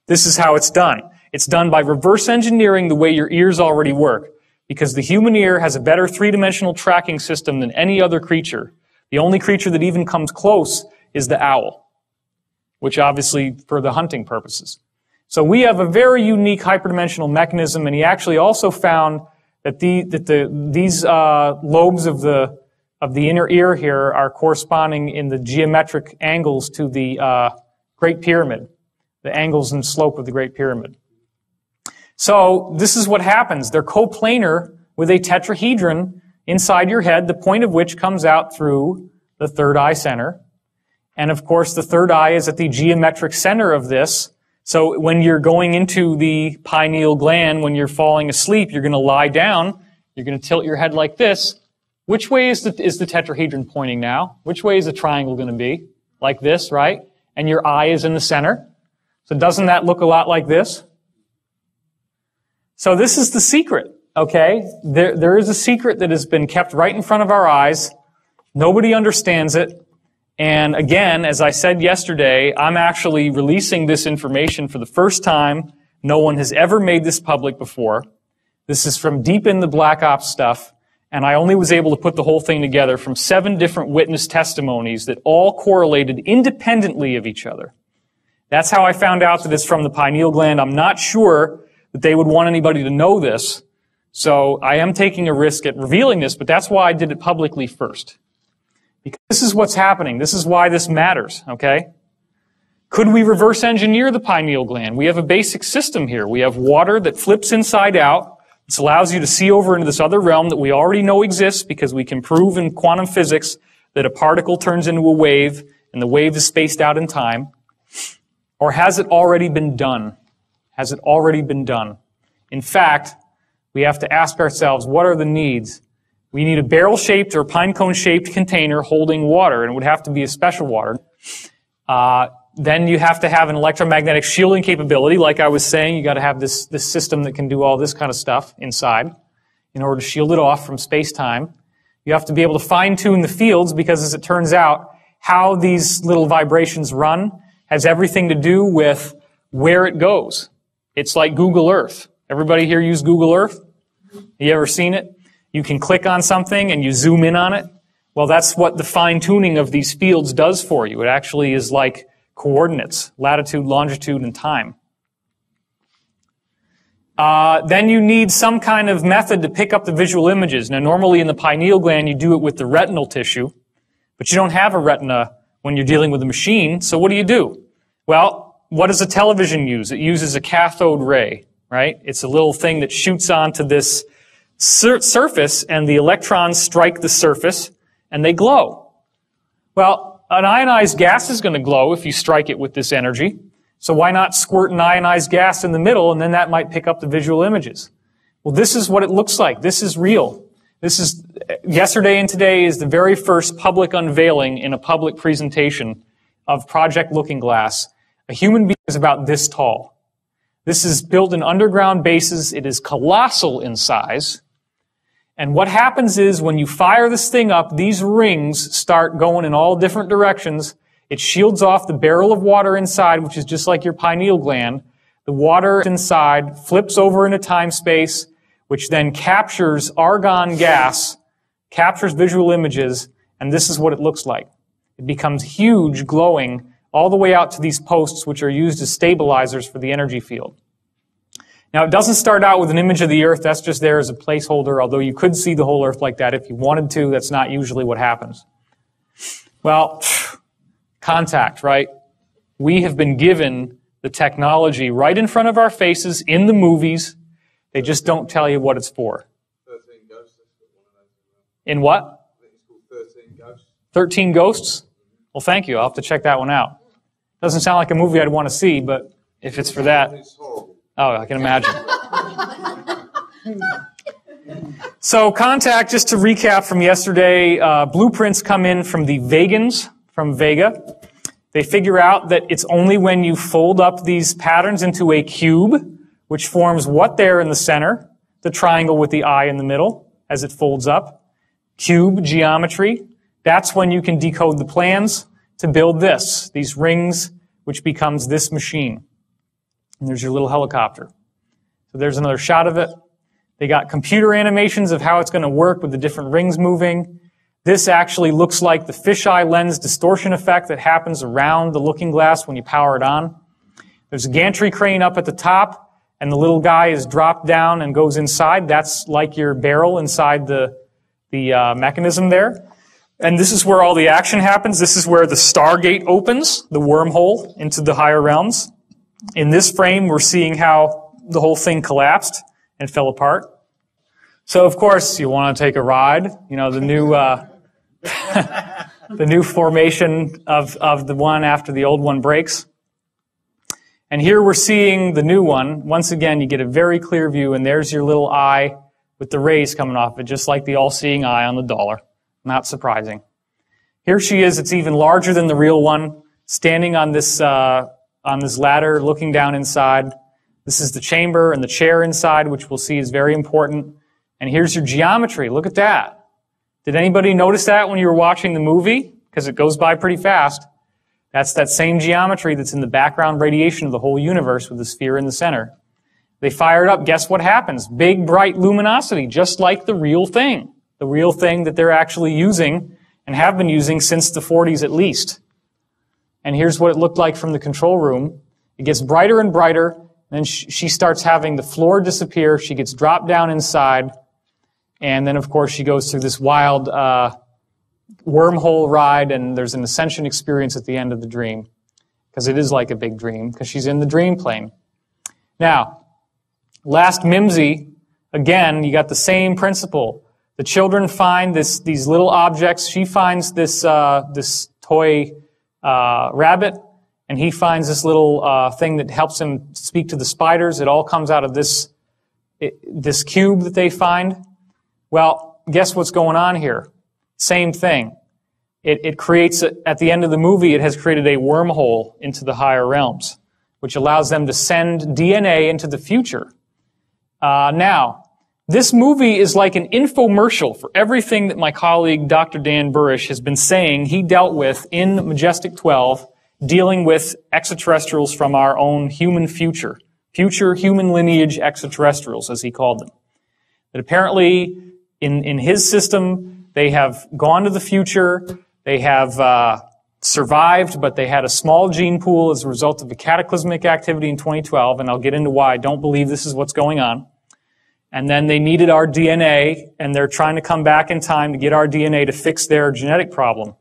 This is how it's done. It's done by reverse engineering the way your ears already work, because the human ear has a better three-dimensional tracking system than any other creature. The only creature that even comes close is the owl, which obviously for the hunting purposes. So we have a very unique hyperdimensional mechanism, and he actually also found that these lobes of the inner ear here are corresponding in the geometric angles to the Great Pyramid, the angles and slope of the Great Pyramid. So this is what happens. They're coplanar with a tetrahedron inside your head, the point of which comes out through the third eye center. And of course, the third eye is at the geometric center of this. So when you're going into the pineal gland, when you're falling asleep, you're going to lie down. You're going to tilt your head like this. Which way is the tetrahedron pointing now? Which way is the triangle going to be? Like this, right? And your eye is in the center. So doesn't that look a lot like this? So this is the secret, okay? There is a secret that has been kept right in front of our eyes. Nobody understands it. And again, as I said yesterday, I'm actually releasing this information for the first time. No one has ever made this public before. This is from deep in the Black Ops stuff, and I only was able to put the whole thing together from 7 different witness testimonies that all correlated independently of each other. That's how I found out that it's from the pineal gland. I'm not sure that they would want anybody to know this, so I am taking a risk at revealing this, but that's why I did it publicly first. Because this is what's happening. This is why this matters, okay? Could we reverse engineer the pineal gland? We have a basic system here. We have water that flips inside out. This allows you to see over into this other realm that we already know exists because we can prove in quantum physics that a particle turns into a wave and the wave is spaced out in time. Or has it already been done? Has it already been done? In fact, we have to ask ourselves, what are the needs? We need a barrel-shaped or pinecone-shaped container holding water, and it would have to be a special water. Then you have to have an electromagnetic shielding capability. Like I was saying, you got to have this system that can do all this kind of stuff inside in order to shield it off from space-time. You have to be able to fine-tune the fields because, as it turns out, how these little vibrations run has everything to do with where it goes. It's like Google Earth. Everybody here use Google Earth? You ever seen it? You can click on something and you zoom in on it. Well, that's what the fine-tuning of these fields does for you. It actually is like coordinates, latitude, longitude, and time. Then you need some kind of method to pick up the visual images. Now, normally in the pineal gland, you do it with the retinal tissue, but you don't have a retina when you're dealing with a machine, so what do? Well, what does a television use? It uses a cathode ray, right? It's a little thing that shoots onto this surface, and the electrons strike the surface, and they glow. Well, an ionized gas is going to glow if you strike it with this energy. So why not squirt an ionized gas in the middle, and then that might pick up the visual images? Well, this is what it looks like. This is real. This is, yesterday and today is the very first public unveiling in a public presentation of Project Looking Glass. A human being is about this tall. This is built in underground bases. It is colossal in size. And what happens is when you fire this thing up, these rings start going in all different directions. It shields off the barrel of water inside, which is just like your pineal gland. The water inside flips over into time-space, which then captures argon gas, captures visual images, and this is what it looks like. It becomes huge, glowing, all the way out to these posts, which are used as stabilizers for the energy field. Now, it doesn't start out with an image of the Earth. That's just there as a placeholder, although you could see the whole Earth like that if you wanted to. That's not usually what happens. Well, contact, right? We have been given the technology right in front of our faces in the movies. They just don't tell you what it's for. 13 Ghosts. In what? I think it's called 13 Ghosts. 13 Ghosts? Well, thank you. I'll have to check that one out. Doesn't sound like a movie I'd want to see, but if it's for that. It's horrible. Oh, I can imagine. So contact, just to recap from yesterday, blueprints come in from the Vegans, from Vega. They figure out that it's only when you fold up these patterns into a cube, which forms what there in the center, the triangle with the eye in the middle, as it folds up. Cube geometry. That's when you can decode the plans to build this, these rings, which becomes this machine. And there's your little helicopter. So there's another shot of it. They got computer animations of how it's going to work with the different rings moving. This actually looks like the fisheye lens distortion effect that happens around the looking glass when you power it on. There's a gantry crane up at the top, and the little guy is dropped down and goes inside. That's like your barrel inside the mechanism there. And this is where all the action happens. This is where the Stargate opens, the wormhole into the higher realms. In this frame, we're seeing how the whole thing collapsed and fell apart. So, of course, you want to take a ride. You know, the new the new formation of the one after the old one breaks. And here we're seeing the new one. Once again, you get a very clear view, and there's your little eye with the rays coming off it, just like the all-seeing eye on the dollar. Not surprising. Here she is. It's even larger than the real one, standing on this ladder, looking down inside. This is the chamber and the chair inside, which we'll see is very important. And here's your geometry. Look at that. Did anybody notice that when you were watching the movie? Because it goes by pretty fast. That's that same geometry that's in the background radiation of the whole universe with the sphere in the center. They fire it up. Guess what happens? Big, bright luminosity, just like the real thing. The real thing that they're actually using and have been using since the 40s at least. And here's what it looked like from the control room. It gets brighter and brighter. Then she starts having the floor disappear. She gets dropped down inside. And then, of course, she goes through this wild wormhole ride, and there's an ascension experience at the end of the dream. Because it is like a big dream, because she's in the dream plane. Now, last Mimsy, again, you got the same principle. The children find these little objects. She finds this toy rabbit, and he finds this little thing that helps him speak to the spiders. It all comes out of this cube that they find. Well, guess what's going on here? Same thing. It creates, at the end of the movie, it has created a wormhole into the higher realms, which allows them to send DNA into the future. Now, this movie is like an infomercial for everything that my colleague Dr. Dan Burish has been saying he dealt with in Majestic 12, dealing with extraterrestrials from our own human future human lineage extraterrestrials, as he called them. That apparently, in his system, they have gone to the future, they have survived, but they had a small gene pool as a result of a cataclysmic activity in 2012, and I'll get into why I don't believe this is what's going on. And then they needed our DNA, and they're trying to come back in time to get our DNA to fix their genetic problem.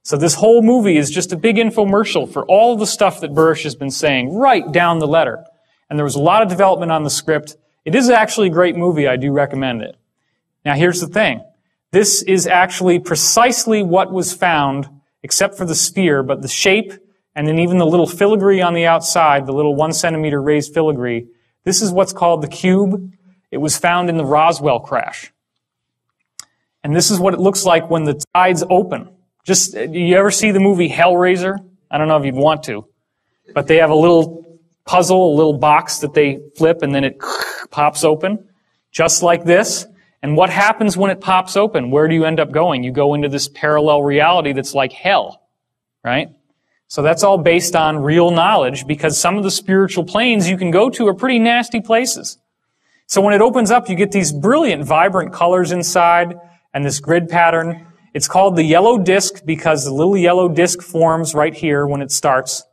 So this whole movie is just a big infomercial for all the stuff that Burish has been saying, right down the letter. And there was a lot of development on the script. It is actually a great movie. I do recommend it. Now here's the thing. This is actually precisely what was found, except for the sphere, but the shape, and then even the little filigree on the outside, the little 1 centimeter raised filigree. This is what's called the cube. It was found in the Roswell crash. And this is what it looks like when the tides open. You ever see the movie Hellraiser? I don't know if you'd want to. But they have a little puzzle, a little box that they flip, and then it pops open, just like this. And what happens when it pops open? Where do you end up going? You go into this parallel reality that's like hell, right? So that's all based on real knowledge, because some of the spiritual planes you can go to are pretty nasty places. So when it opens up, you get these brilliant, vibrant colors inside and this grid pattern. It's called the yellow disk because the little yellow disk forms right here when it starts.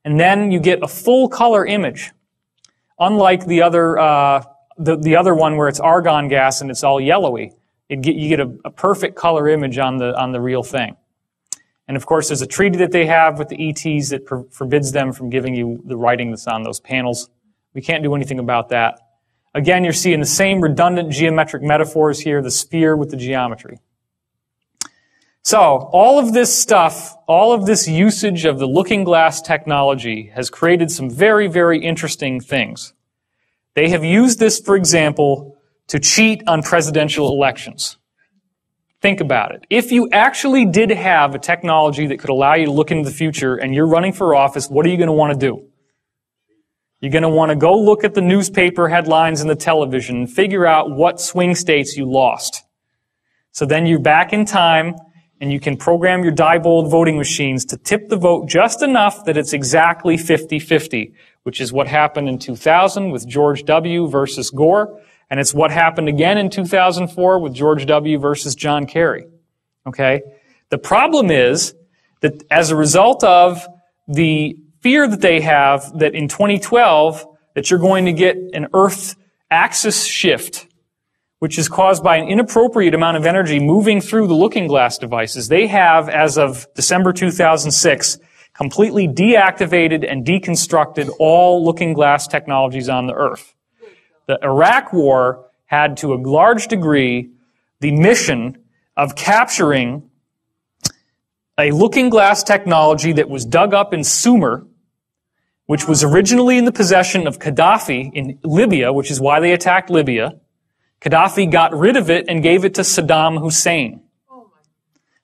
And then you get a full color image. Unlike the other one where it's argon gas and it's all yellowy. You get a perfect color image on the real thing. And of course, there's a treaty that they have with the ETs that forbids them from giving you the writing that's on those panels. We can't do anything about that. Again, you're seeing the same redundant geometric metaphors here, the sphere with the geometry. So, all of this stuff, all of this usage of the looking glass technology has created some very, very interesting things. They have used this, for example, to cheat on presidential elections. Think about it. If you actually did have a technology that could allow you to look into the future and you're running for office, what are you going to want to do? You're going to want to go look at the newspaper headlines and the television and figure out what swing states you lost. So then you're back in time and you can program your Diebold voting machines to tip the vote just enough that it's exactly 50-50, which is what happened in 2000 with George W. versus Gore, and it's what happened again in 2004 with George W. versus John Kerry. Okay? The problem is that as a result of the fear that they have that in 2012 that you're going to get an Earth axis shift, which is caused by an inappropriate amount of energy moving through the looking glass devices. They have, as of December 2006, completely deactivated and deconstructed all looking glass technologies on the Earth. The Iraq War had, to a large degree, the mission of capturing a looking glass technology that was dug up in Sumer, which was originally in the possession of Gaddafi in Libya, which is why they attacked Libya. Gaddafi got rid of it and gave it to Saddam Hussein.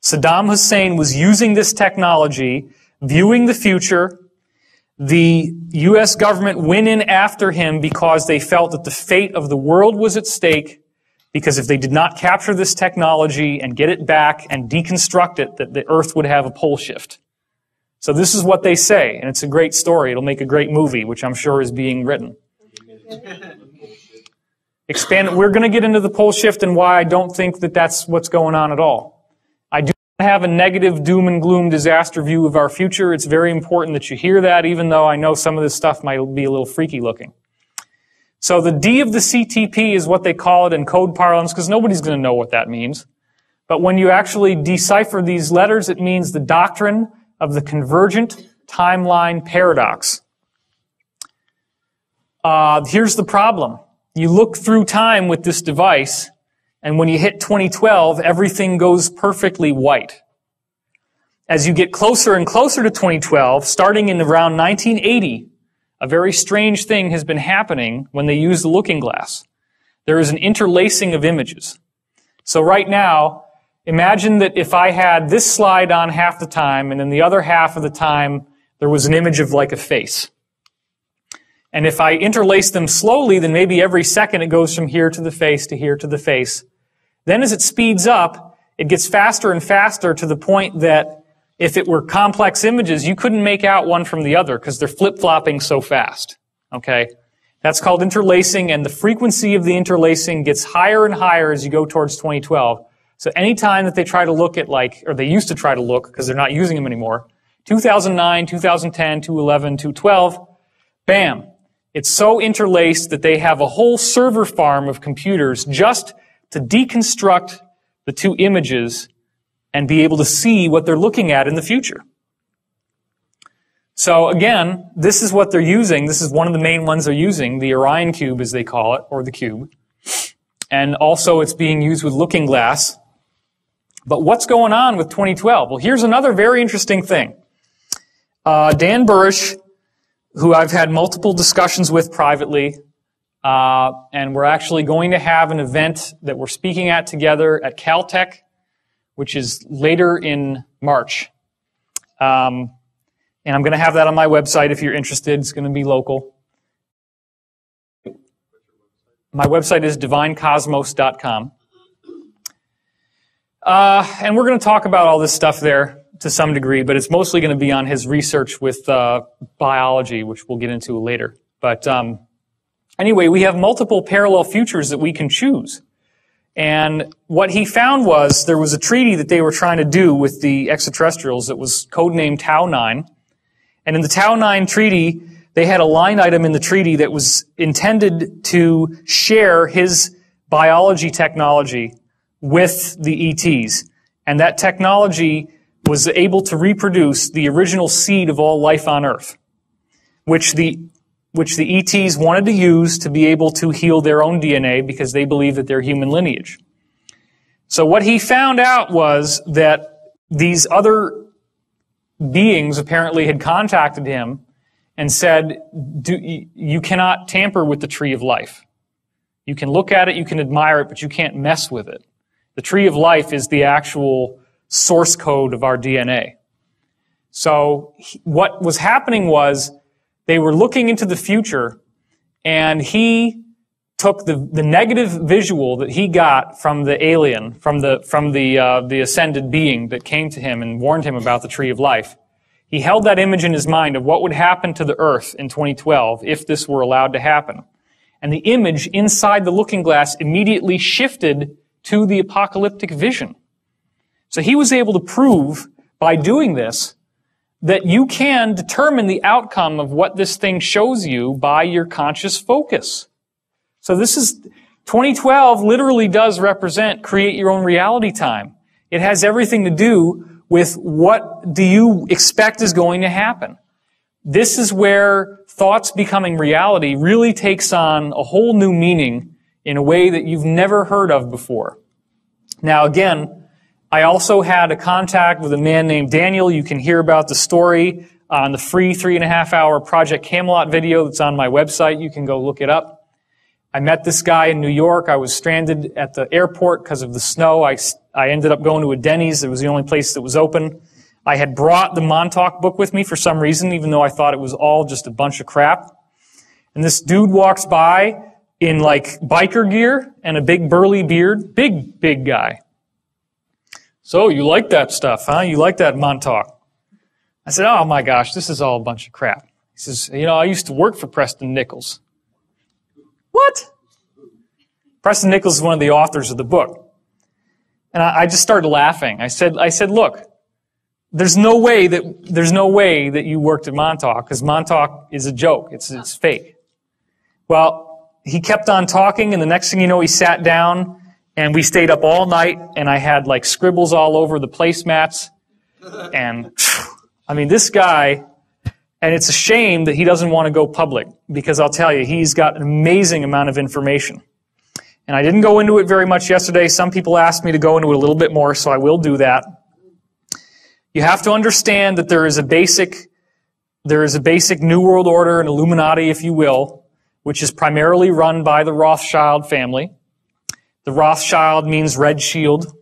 Saddam Hussein was using this technology, viewing the future. The U.S. government went in after him because they felt that the fate of the world was at stake, because if they did not capture this technology and get it back and deconstruct it, that the Earth would have a pole shift. So this is what they say, and it's a great story. It'll make a great movie, which I'm sure is being written. We're going to get into the pole shift and why I don't think that that's what's going on at all. I do have a negative doom and gloom disaster view of our future. It's very important that you hear that, even though I know some of this stuff might be a little freaky looking. So the D of the CTP is what they call it in code parlance, because nobody's going to know what that means. But when you actually decipher these letters, it means the doctrine of the convergent timeline paradox. Here's the problem. You look through time with this device, and when you hit 2012, everything goes perfectly white. As you get closer and closer to 2012, starting in around 1980, a very strange thing has been happening when they use the looking glass. There is an interlacing of images. So right now, imagine that if I had this slide on half the time, and then the other half of the time, there was an image of like a face. And if I interlace them slowly, then maybe every second it goes from here to the face to here to the face. Then as it speeds up, it gets faster and faster to the point that if it were complex images, you couldn't make out one from the other because they're flip-flopping so fast. Okay? That's called interlacing, and the frequency of the interlacing gets higher and higher as you go towards 2012. So anytime that they try to look at or they used to try to look because they're not using them anymore, 2009, 2010, 2011, 2012, bam. It's so interlaced that they have a whole server farm of computers just to deconstruct the two images and be able to see what they're looking at in the future. So again, this is what they're using. This is one of the main ones they're using, the Orion cube as they call it, or the cube. And also it's being used with looking glass. But what's going on with 2012? Well, here's another very interesting thing. Dan Burrish, who I've had multiple discussions with privately, and we're actually going to have an event that we're speaking at together at Caltech, which is later in March. And I'm going to have that on my website if you're interested. It's going to be local. My website is divinecosmos.com. And we're going to talk about all this stuff there to some degree, but it's mostly going to be on his research with biology, which we'll get into later. But anyway, we have multiple parallel futures that we can choose. And what he found was there was a treaty that they were trying to do with the extraterrestrials that was codenamed Tau 9. And in the Tau 9 treaty, they had a line item in the treaty that was intended to share his biology technology with the ETs. And that technology was able to reproduce the original seed of all life on Earth, which the ETs wanted to use to be able to heal their own DNA because they believe that they're human lineage. So what he found out was that these other beings apparently had contacted him and said, you cannot tamper with the tree of life. You can look at it, you can admire it, but you can't mess with it. The tree of life is the actual source code of our DNA. So what was happening was they were looking into the future, and he took the negative visual that he got from the alien, from the ascended being that came to him and warned him about the tree of life. He held that image in his mind of what would happen to the Earth in 2012 if this were allowed to happen. And the image inside the looking glass immediately shifted to the apocalyptic vision. So he was able to prove by doing this that you can determine the outcome of what this thing shows you by your conscious focus. So 2012 literally does represent create your own reality time. It has everything to do with what do you expect is going to happen. This is where thoughts becoming reality really takes on a whole new meaning in a way that you've never heard of before. Now again, I also had a contact with a man named Daniel. You can hear about the story on the free 3.5-hour Project Camelot video that's on my website. You can go look it up. I met this guy in New York. I was stranded at the airport because of the snow. I ended up going to a Denny's. It was the only place that was open. I had brought the Montauk book with me for some reason, even though I thought it was all just a bunch of crap. And this dude walks by in like biker gear and a big burly beard. Big guy. So you like that stuff, huh? You like that Montauk? I said, oh my gosh, this is all a bunch of crap. He says, I used to work for Preston Nichols. What? Preston Nichols is one of the authors of the book. And I just started laughing. I said, look, there's no way that you worked at Montauk, because Montauk is a joke. It's fake. Well, he kept on talking, and the next thing you know, he sat down, and we stayed up all night, and I had like scribbles all over the placemats. And I mean, this guy, and it's a shame that he doesn't want to go public, because I'll tell you, he's got an amazing amount of information. And I didn't go into it very much yesterday. Some people asked me to go into it a little bit more, so I will do that. You have to understand that there is a basic New World Order, an Illuminati, if you will, which is primarily run by the Rothschild family. The Rothschild means red shield,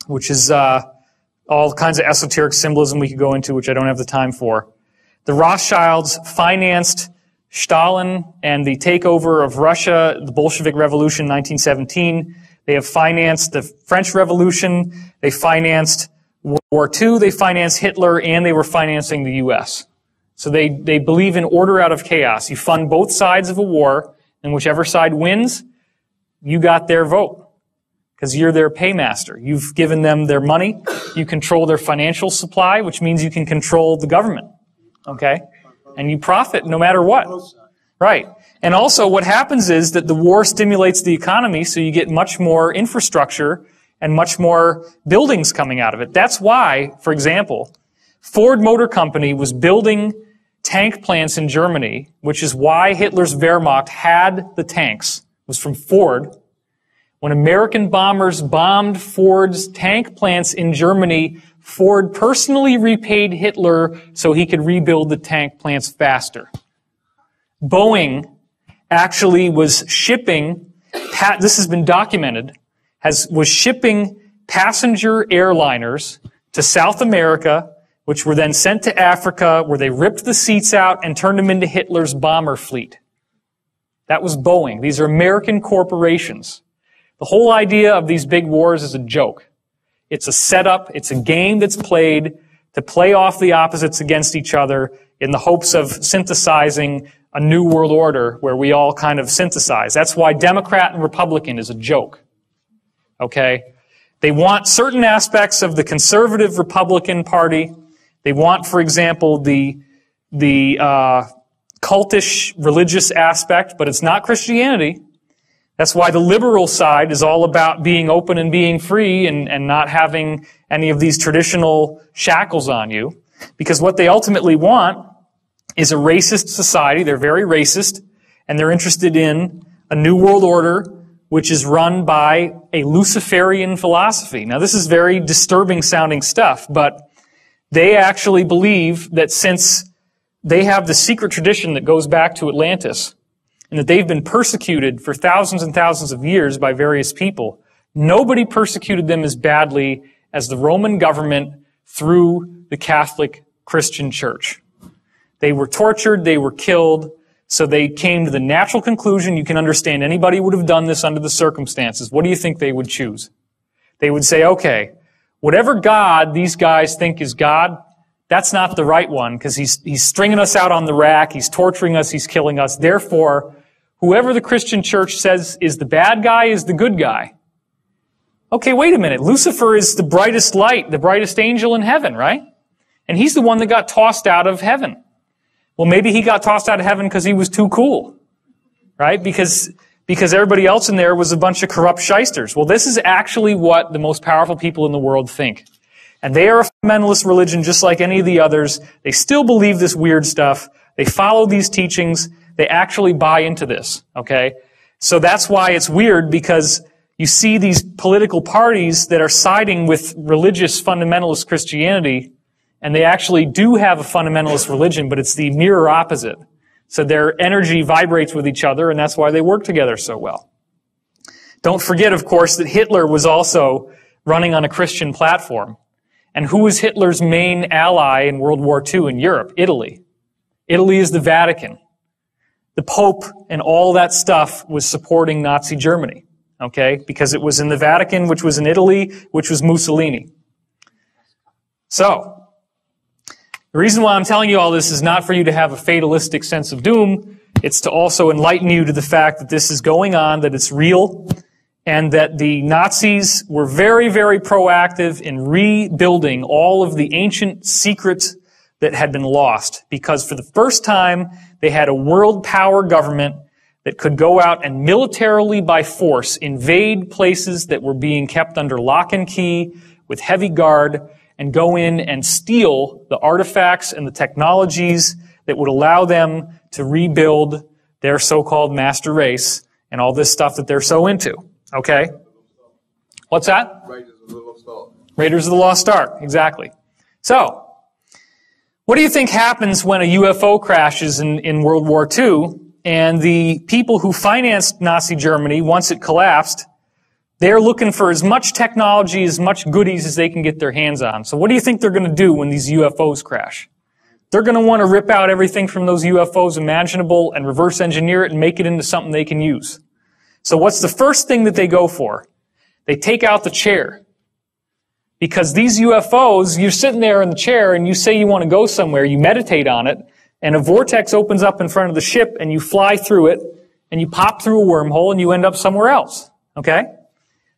which is all kinds of esoteric symbolism we could go into, which I don't have the time for. The Rothschilds financed Stalin and the takeover of Russia, the Bolshevik Revolution in 1917. They have financed the French Revolution. They financed World War II. They financed Hitler, and they were financing the U.S. So they believe in order out of chaos. You fund both sides of a war, and whichever side wins, you got their vote, because you're their paymaster. You've given them their money. You control their financial supply, which means you can control the government. Okay? And you profit no matter what. Right. And also what happens is that the war stimulates the economy, so you get much more infrastructure and much more buildings coming out of it. That's why, for example, Ford Motor Company was building tank plants in Germany, which is why Hitler's Wehrmacht had the tanks. It was from Ford. When American bombers bombed Ford's tank plants in Germany, Ford personally repaid Hitler so he could rebuild the tank plants faster. Boeing actually was shipping, this has been documented, was shipping passenger airliners to South America, which were then sent to Africa, where they ripped the seats out and turned them into Hitler's bomber fleet. That was Boeing. These are American corporations. The whole idea of these big wars is a joke. It's a setup. It's a game that's played to play off the opposites against each other in the hopes of synthesizing a new world order where we all kind of synthesize. That's why Democrat and Republican is a joke. Okay? They want certain aspects of the conservative Republican Party. They want, for example, the cultish religious aspect, but it's not Christianity. That's why the liberal side is all about being open and being free and not having any of these traditional shackles on you. Because what they ultimately want is a racist society. They're very racist, and they're interested in a new world order which is run by a Luciferian philosophy. Now, this is very disturbing sounding stuff, but they actually believe that since they have the secret tradition that goes back to Atlantis, and that they've been persecuted for thousands and thousands of years by various people, nobody persecuted them as badly as the Roman government through the Catholic Christian Church. They were tortured, they were killed, so they came to the natural conclusion, you can understand anybody would have done this under the circumstances. What do you think they would choose? They would say, okay, whatever God these guys think is God, that's not the right one, because he's stringing us out on the rack, he's torturing us, he's killing us. Therefore, whoever the Christian church says is the bad guy is the good guy. Okay, wait a minute. Lucifer is the brightest light, the brightest angel in heaven, right? And he's the one that got tossed out of heaven. Well, maybe he got tossed out of heaven because he was too cool, right? Because everybody else in there was a bunch of corrupt shysters. Well, this is actually what the most powerful people in the world think. And they are a fundamentalist religion just like any of the others. They still believe this weird stuff. They follow these teachings. They actually buy into this, okay? So that's why it's weird, because you see these political parties that are siding with religious fundamentalist Christianity, and they actually do have a fundamentalist religion, but it's the mirror opposite. So their energy vibrates with each other, and that's why they work together so well. Don't forget, of course, that Hitler was also running on a Christian platform. And who was Hitler's main ally in World War II in Europe? Italy. Italy is the Vatican. The Pope and all that stuff was supporting Nazi Germany, okay? Because it was in the Vatican, which was in Italy, which was Mussolini. So, the reason why I'm telling you all this is not for you to have a fatalistic sense of doom. It's to also enlighten you to the fact that this is going on, that it's real, and that the Nazis were very, very proactive in rebuilding all of the ancient secrets that had been lost, because for the first time they had a world power government that could go out and militarily by force invade places that were being kept under lock and key with heavy guard and go in and steal the artifacts and the technologies that would allow them to rebuild their so-called master race and all this stuff that they're so into. Okay? What's that? Raiders of the Lost Ark. Raiders of the Lost Ark, exactly. So, what do you think happens when a UFO crashes in World War II and the people who financed Nazi Germany, once it collapsed, they're looking for as much technology, as much goodies as they can get their hands on. So what do you think they're going to do when these UFOs crash? They're going to want to rip out everything from those UFOs imaginable and reverse engineer it and make it into something they can use. So what's the first thing that they go for? They take out the chair. Because these UFOs, you're sitting there in the chair and you say you want to go somewhere, you meditate on it, and a vortex opens up in front of the ship and you fly through it and you pop through a wormhole and you end up somewhere else. Okay?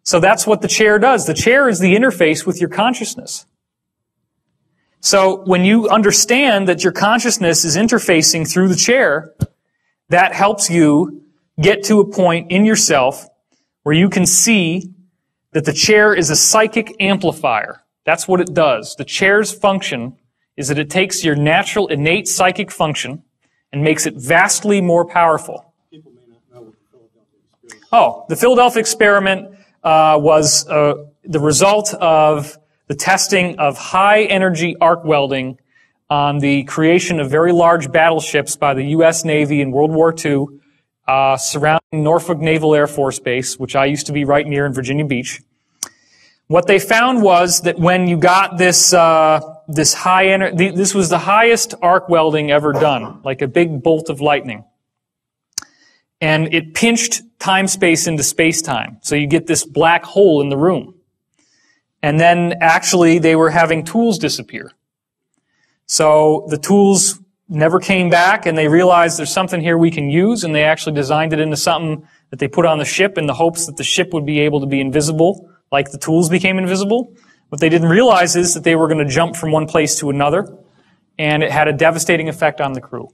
So that's what the chair does. The chair is the interface with your consciousness. So when you understand that your consciousness is interfacing through the chair, that helps you get to a point in yourself where you can see that the chair is a psychic amplifier. That's what it does. The chair's function is that it takes your natural, innate psychic function and makes it vastly more powerful. People may not know what the Philadelphia experiment is. Oh, the Philadelphia experiment was the result of the testing of high-energy arc welding on the creation of very large battleships by the U.S. Navy in World War II, surrounding Norfolk Naval Air Force Base, which I used to be right near in Virginia Beach. What they found was that when you got this high energy, this was the highest arc welding ever done, like a big bolt of lightning. And it pinched time-space into space-time. So you get this black hole in the room. And then actually they were having tools disappear. So the tools never came back, and they realized there's something here we can use, and they actually designed it into something that they put on the ship in the hopes that the ship would be able to be invisible, like the tools became invisible. What they didn't realize is that they were going to jump from one place to another, and it had a devastating effect on the crew.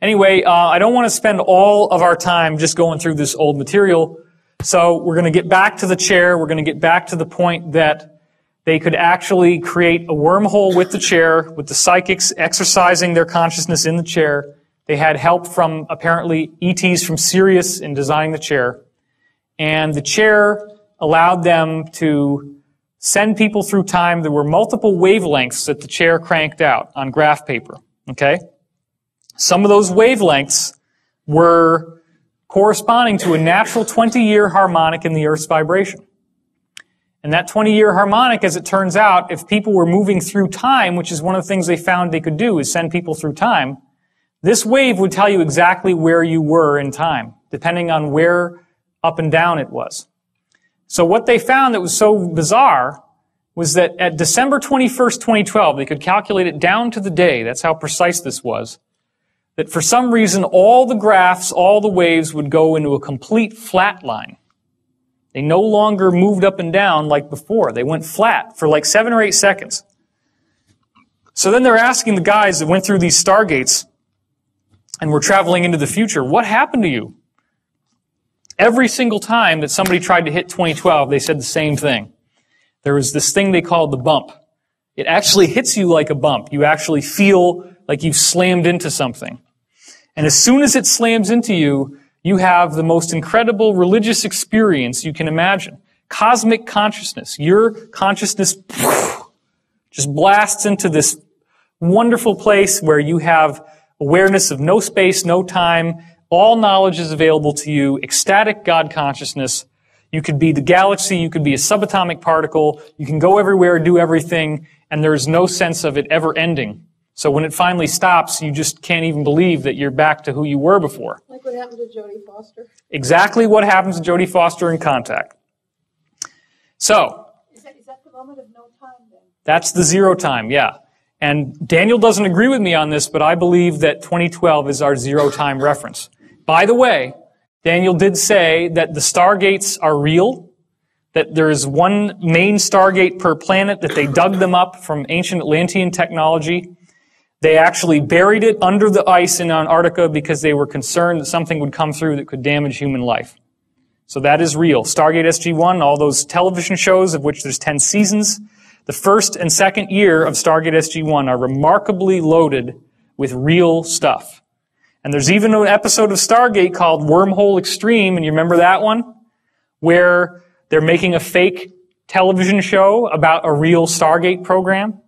Anyway, I don't want to spend all of our time just going through this old material, so we're going to get back to the chair. We're going to get back to the point that they could actually create a wormhole with the chair, with the psychics exercising their consciousness in the chair. They had help from, apparently, ETs from Sirius in designing the chair. And the chair allowed them to send people through time. There were multiple wavelengths that the chair cranked out on graph paper. Okay? Some of those wavelengths were corresponding to a natural 20-year harmonic in the Earth's vibration. And that 20-year harmonic, as it turns out, if people were moving through time, which is one of the things they found they could do, is send people through time, this wave would tell you exactly where you were in time, depending on where up and down it was. So what they found that was so bizarre was that at December 21st, 2012, they could calculate it down to the day, that's how precise this was, that for some reason all the graphs, all the waves would go into a complete flat line. They no longer moved up and down like before. They went flat for like 7 or 8 seconds. So then they're asking the guys that went through these stargates and were traveling into the future, what happened to you? Every single time that somebody tried to hit 2012, they said the same thing. There was this thing they called the bump. It actually hits you like a bump. You actually feel like you've slammed into something. And as soon as it slams into you, you have the most incredible religious experience you can imagine. Cosmic consciousness. Your consciousness just blasts into this wonderful place where you have awareness of no space, no time. All knowledge is available to you. Ecstatic God consciousness. You could be the galaxy. You could be a subatomic particle. You can go everywhere, do everything, and there's no sense of it ever ending. So when it finally stops, you just can't even believe that you're back to who you were before. Like what happened to Jodie Foster? Exactly what happens to Jodie Foster in Contact. So, Is that the moment of no time then? that's the zero time, yeah. And Daniel doesn't agree with me on this, but I believe that 2012 is our zero time reference. By the way, Daniel did say that the stargates are real, that there is one main stargate per planet, that they dug them up from ancient Atlantean technology. They actually buried it under the ice in Antarctica because they were concerned that something would come through that could damage human life. So that is real. Stargate SG-1, all those television shows, of which there's 10 seasons, the first and second year of Stargate SG-1 are remarkably loaded with real stuff. And there's even an episode of Stargate called Wormhole Extreme, and you remember that one? Where they're making a fake television show about a real Stargate program.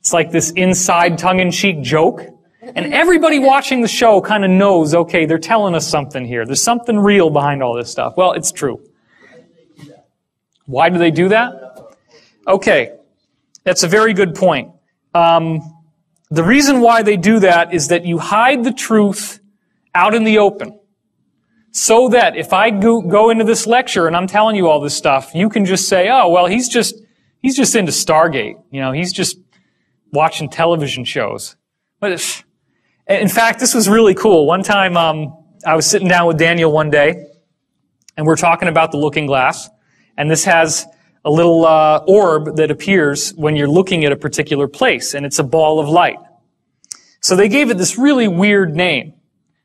It's like this inside tongue-in-cheek joke. And everybody watching the show kind of knows, okay, they're telling us something here. There's something real behind all this stuff. Well, it's true. Why do they do that? Okay, that's a very good point. The reason why they do that is that you hide the truth out in the open. So that if I go into this lecture and I'm telling you all this stuff, you can just say, oh, well, he's just into Stargate. You know, he's just watching television shows. But in fact, this was really cool. One time, I was sitting down with Daniel one day, and we're talking about the looking glass. And this has a little orb that appears when you're looking at a particular place, and it's a ball of light. So they gave it this really weird name.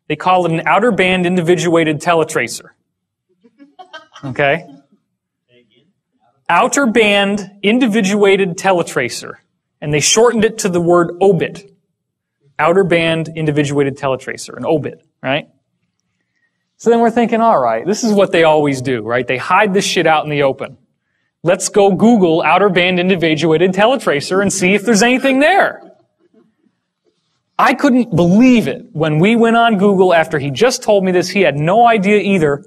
They call it an outer band individuated teletracer. Okay? Outer band individuated teletracer. And they shortened it to the word obit. Outer band individuated teletracer, an obit, right? So then we're thinking, all right, this is what they always do, right? They hide this shit out in the open. Let's go Google outer band individuated teletracer and see if there's anything there. I couldn't believe it when we went on Google after he just told me this. He had no idea either.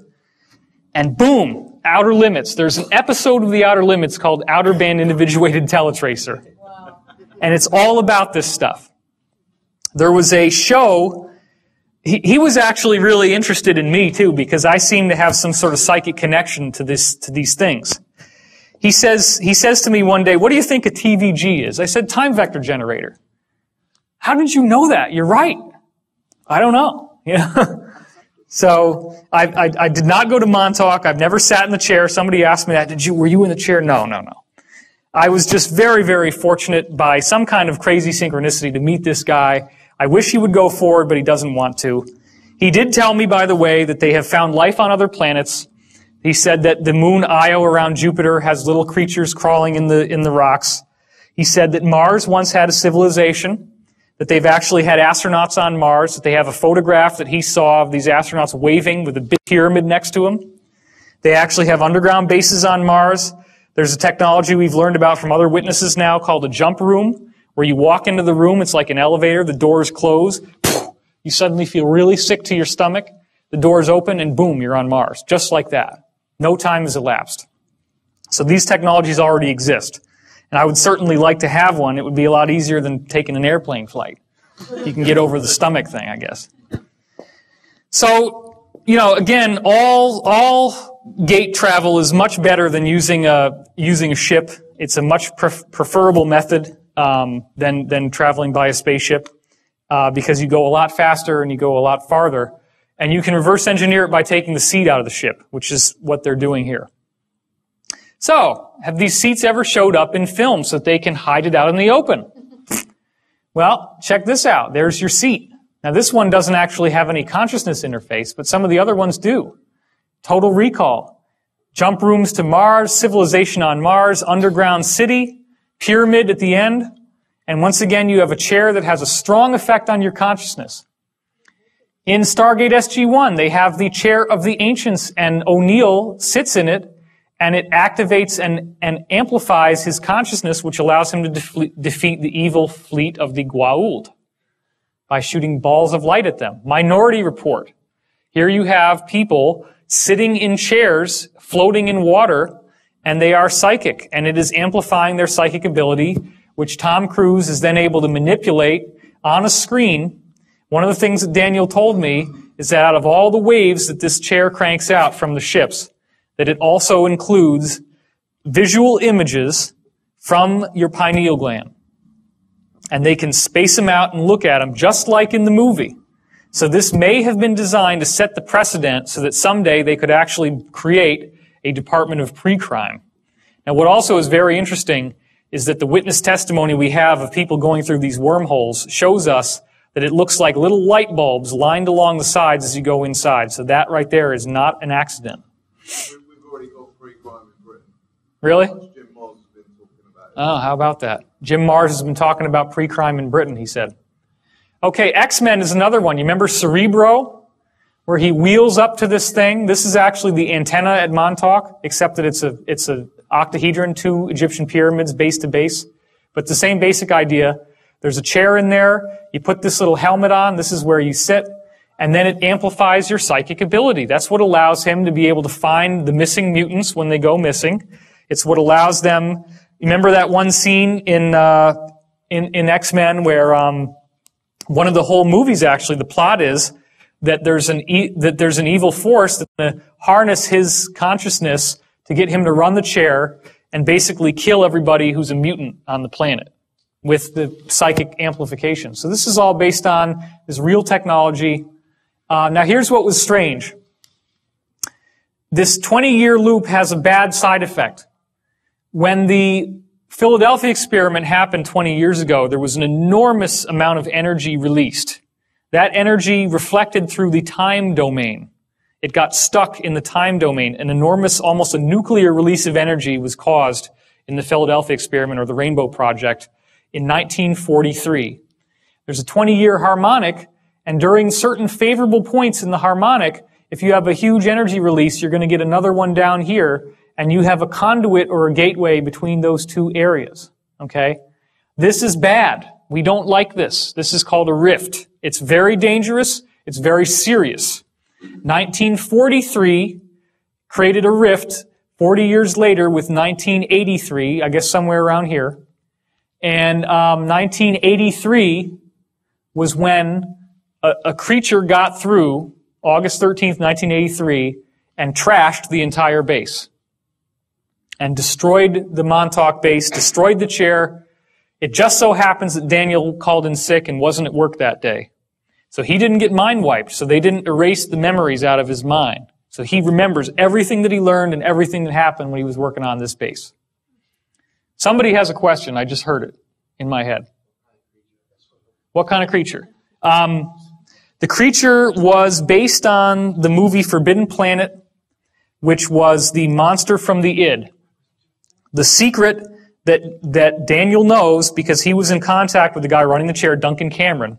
And boom, Outer Limits. There's an episode of the Outer Limits called Outer Band Individuated Teletracer. Wow. And it's all about this stuff. There was a show. He was actually really interested in me too, because I seem to have some sort of psychic connection to these things. He says to me one day, what do you think a TVG is? I said, time vector generator. How did you know that? You're right. I don't know. Yeah. So I did not go to Montauk. I've never sat in the chair. Somebody asked me that. Were you in the chair? No. I was just very, very fortunate by some kind of crazy synchronicity to meet this guy. I wish he would go forward, but he doesn't want to. He did tell me, by the way, that they have found life on other planets. He said that the moon Io around Jupiter has little creatures crawling in the rocks. He said that Mars once had a civilization, that they've actually had astronauts on Mars, that they have a photograph that he saw of these astronauts waving with a big pyramid next to them. They actually have underground bases on Mars. There's a technology we've learned about from other witnesses now called a jump room, where you walk into the room, it's like an elevator, the doors close, you suddenly feel really sick to your stomach, the doors open, and boom, you're on Mars. Just like that. No time has elapsed. So these technologies already exist. And I would certainly like to have one. It would be a lot easier than taking an airplane flight. You can get over the stomach thing, I guess. So, again, all gate travel is much better than using a ship. It's a much preferable method than traveling by a spaceship because you go a lot faster and you go a lot farther. And you can reverse engineer it by taking the seat out of the ship, which is what they're doing here. So, have these seats ever showed up in film so that they can hide it out in the open? Well, check this out. There's your seat. Now, this one doesn't actually have any consciousness interface, but some of the other ones do. Total Recall. Jump rooms to Mars, civilization on Mars, underground city, pyramid at the end. And once again, you have a chair that has a strong effect on your consciousness. In Stargate SG-1, they have the chair of the ancients, and O'Neill sits in it, and it activates and amplifies his consciousness, which allows him to defeat the evil fleet of the Goa'uld by shooting balls of light at them. Minority Report. Here you have people sitting in chairs, floating in water, and they are psychic, and it is amplifying their psychic ability, which Tom Cruise is then able to manipulate on a screen. One of the things that Daniel told me is that out of all the waves that this chair cranks out from the ships, that it also includes visual images from your pineal gland. And they can space them out and look at them just like in the movie. So this may have been designed to set the precedent so that someday they could actually create a department of pre-crime. Now, what also is very interesting is that the witness testimony we have of people going through these wormholes shows us that it looks like little light bulbs lined along the sides as you go inside. So that right there is not an accident. We've already got pre-crime in Britain. Really? Jim Moss has been talking about it. Oh, how about that? Jim Mars has been talking about pre-crime in Britain, he said. Okay, X-Men is another one. You remember Cerebro, where he wheels up to this thing? This is actually the antenna at Montauk, except that it's a octahedron, 2 Egyptian pyramids base to base. But the same basic idea. There's a chair in there. You put this little helmet on. This is where you sit. And then it amplifies your psychic ability. That's what allows him to be able to find the missing mutants when they go missing. It's what allows them. Remember that one scene in X-Men where one of the whole movies, actually, the plot is that there's an evil force that's going to harness his consciousness to get him to run the chair and basically kill everybody who's a mutant on the planet with the psychic amplification. So this is all based on this real technology. Now here's what was strange. This 20-year loop has a bad side effect. When the Philadelphia experiment happened 20 years ago, there was an enormous amount of energy released. That energy reflected through the time domain. It got stuck in the time domain. An enormous, almost a nuclear release of energy was caused in the Philadelphia experiment, or the Rainbow Project, in 1943. There's a 20-year harmonic, and during certain favorable points in the harmonic, if you have a huge energy release, you're going to get another one down here, and you have a conduit or a gateway between those two areas. Okay? This is bad. We don't like this. This is called a rift. It's very dangerous. It's very serious. 1943 created a rift 40 years later with 1983, I guess somewhere around here. And 1983 was when a creature got through, August 13th, 1983, and trashed the entire base. And destroyed the Montauk base, destroyed the chair. It just so happens that Daniel called in sick and wasn't at work that day. So he didn't get mind wiped, so they didn't erase the memories out of his mind. So he remembers everything that he learned and everything that happened when he was working on this base. Somebody has a question. I just heard it in my head. What kind of creature? The creature was based on the movie Forbidden Planet, which was the monster from the id. The secret that Daniel knows, because he was in contact with the guy running the chair, Duncan Cameron,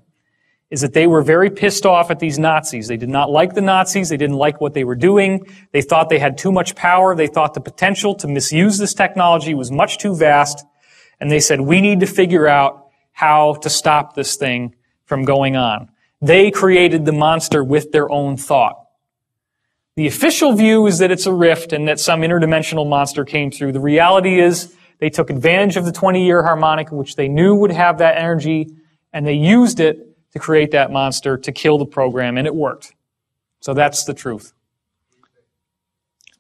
is that they were very pissed off at these Nazis. They did not like the Nazis. They didn't like what they were doing. They thought they had too much power. They thought the potential to misuse this technology was much too vast. And they said, we need to figure out how to stop this thing from going on. They created the monster with their own thought. The official view is that it's a rift and that some interdimensional monster came through. The reality is they took advantage of the 20-year harmonic, which they knew would have that energy, and they used it to create that monster to kill the program, and it worked. So that's the truth.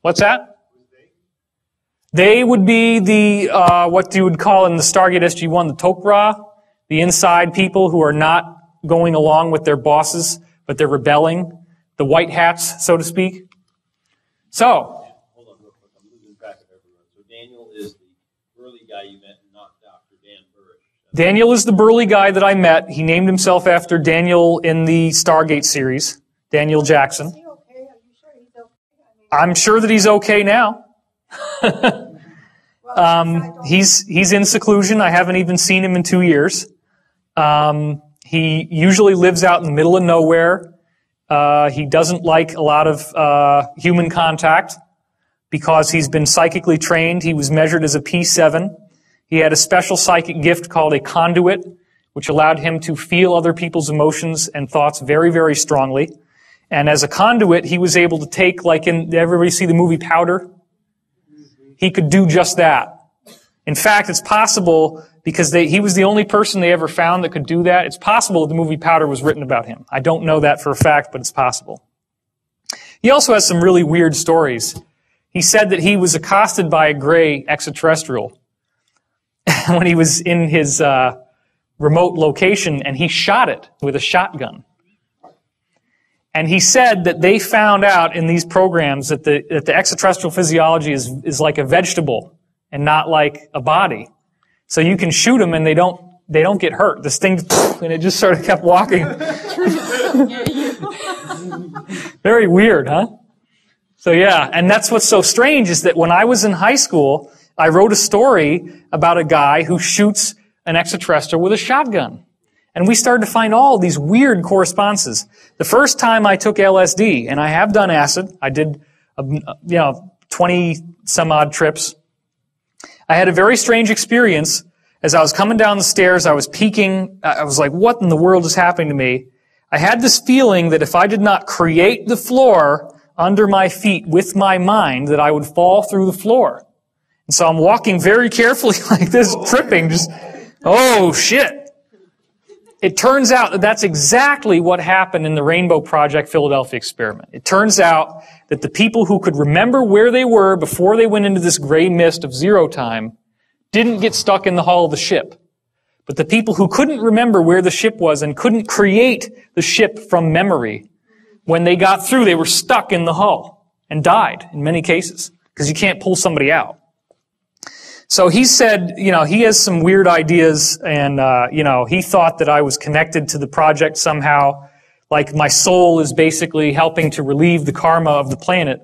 What's that? They would be the, what you would call in the Stargate SG-1, the Tok'ra, the inside people who are not going along with their bosses, but they're rebelling, the white hats, so to speak. So, hold on real quick, I'm losing track of everyone. So Daniel is the burly guy you met, not Dr. Dan Burrish. Daniel is the burly guy that I met. He named himself after Daniel in the Stargate series, Daniel Jackson. Is he okay? Are you sure he's okay? I'm sure that he's okay now. He's in seclusion. I haven't even seen him in 2 years. He usually lives out in the middle of nowhere. He doesn't like a lot of human contact because he's been psychically trained. He was measured as a P7. He had a special psychic gift called a conduit, which allowed him to feel other people's emotions and thoughts very, very strongly. And as a conduit, he was able to take, like in, everybody see the movie Powder? He could do just that. In fact, it's possible, because he was the only person they ever found that could do that, it's possible that the movie Powder was written about him. I don't know that for a fact, but it's possible. He also has some really weird stories. He said that he was accosted by a gray extraterrestrial when he was in his remote location, and he shot it with a shotgun. And he said that they found out in these programs that the extraterrestrial physiology is like a vegetable and not like a body. So you can shoot them and they don't get hurt. This thing, and it just sort of kept walking. Very weird, huh? So yeah, and that's what's so strange is that when I was in high school, I wrote a story about a guy who shoots an extraterrestrial with a shotgun. And we started to find all these weird correspondences. The first time I took LSD, and I have done acid, I did, 20 some odd trips. I had a very strange experience. As I was coming down the stairs, I was peeking. I was like, what in the world is happening to me? I had this feeling that if I did not create the floor under my feet with my mind, that I would fall through the floor. And so I'm walking very carefully like this, tripping, just, oh shit. It turns out that that's exactly what happened in the Rainbow Project Philadelphia experiment. It turns out that the people who could remember where they were before they went into this gray mist of zero time didn't get stuck in the hull of the ship. But the people who couldn't remember where the ship was and couldn't create the ship from memory, when they got through, they were stuck in the hull and died in many cases because you can't pull somebody out. So he said, he has some weird ideas and, he thought that I was connected to the project somehow, like my soul is basically helping to relieve the karma of the planet,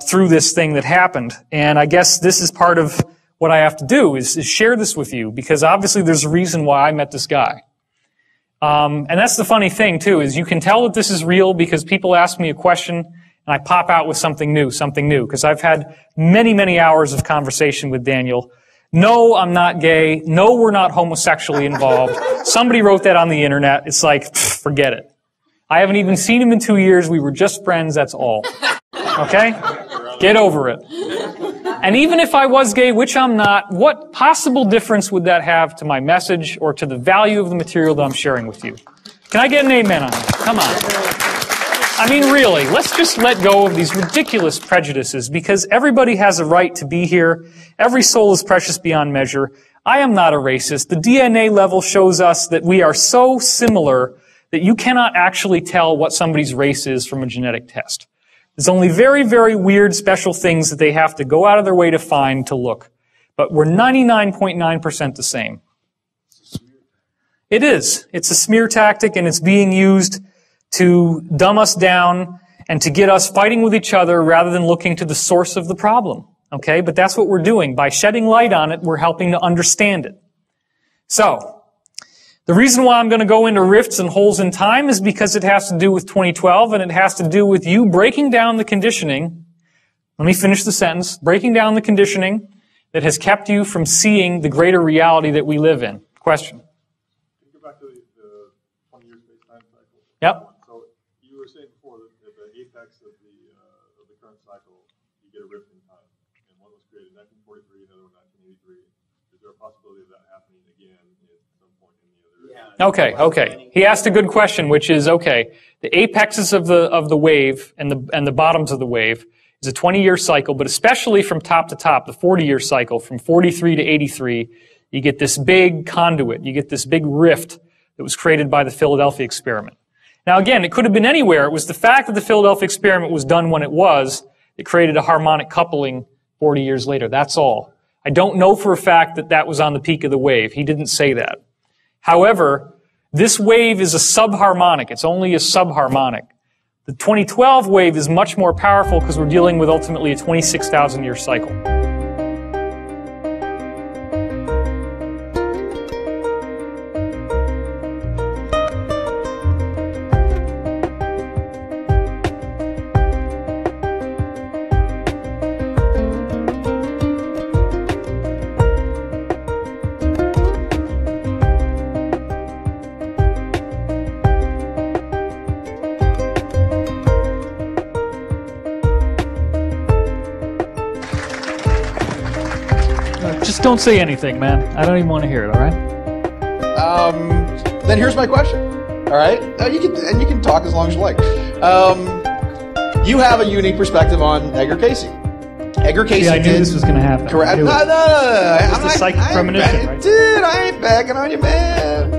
through this thing that happened. And I guess this is part of what I have to do is share this with you because obviously there's a reason why I met this guy. And that's the funny thing too, is you can tell that this is real because people ask me a question and I pop out with something new, because I've had many, many hours of conversation with Daniel. No, I'm not gay. No, we're not homosexually involved. Somebody wrote that on the internet. It's like, forget it. I haven't even seen him in 2 years. We were just friends, that's all. Okay? Get over it. And even if I was gay, which I'm not, what possible difference would that have to my message or to the value of the material that I'm sharing with you? Can I get an amen on that? Come on. I mean, really, let's just let go of these ridiculous prejudices because everybody has a right to be here. Every soul is precious beyond measure. I am not a racist. The DNA level shows us that we are so similar that you cannot actually tell what somebody's race is from a genetic test. There's only very, very weird special things that they have to go out of their way to find to look. But we're 99.9% the same. It is. It's a smear tactic and it's being used to dumb us down and to get us fighting with each other rather than looking to the source of the problem. Okay? But that's what we're doing. By shedding light on it, we're helping to understand it. So, the reason why I'm going to go into rifts and holes in time is because it has to do with 2012 and it has to do with you breaking down the conditioning. Let me finish the sentence. Breaking down the conditioning that has kept you from seeing the greater reality that we live in. Question? Can you go back to the 20-year space-time cycle? Yep. So you were saying before that at the apex of the current cycle, you get a rift in time, and one was created in 1943, another one 1983. Is there a possibility of that happening again at some point in the other? Okay. He asked a good question, which is the apexes of the wave and the bottoms of the wave is a 20-year cycle, but especially from top to top, the 40-year cycle from 43 to 83, you get this big conduit, you get this big rift that was created by the Philadelphia experiment. Now again, it could have been anywhere. It was the fact that the Philadelphia experiment was done when it was that created a harmonic coupling 40 years later. That's all. I don't know for a fact that that was on the peak of the wave. He didn't say that. However, this wave is a subharmonic. It's only a subharmonic. The 2012 wave is much more powerful because we're dealing with ultimately a 26,000-year cycle. Just don't say anything, man. I don't even want to hear it, all right? Then here's my question. All right? You can talk as long as you like. You have a unique perspective on Edgar Cayce. Edgar Cayce I knew this was going to happen. Correct. No. It's a psychic premonition, right? Dude, I ain't backing on you, man.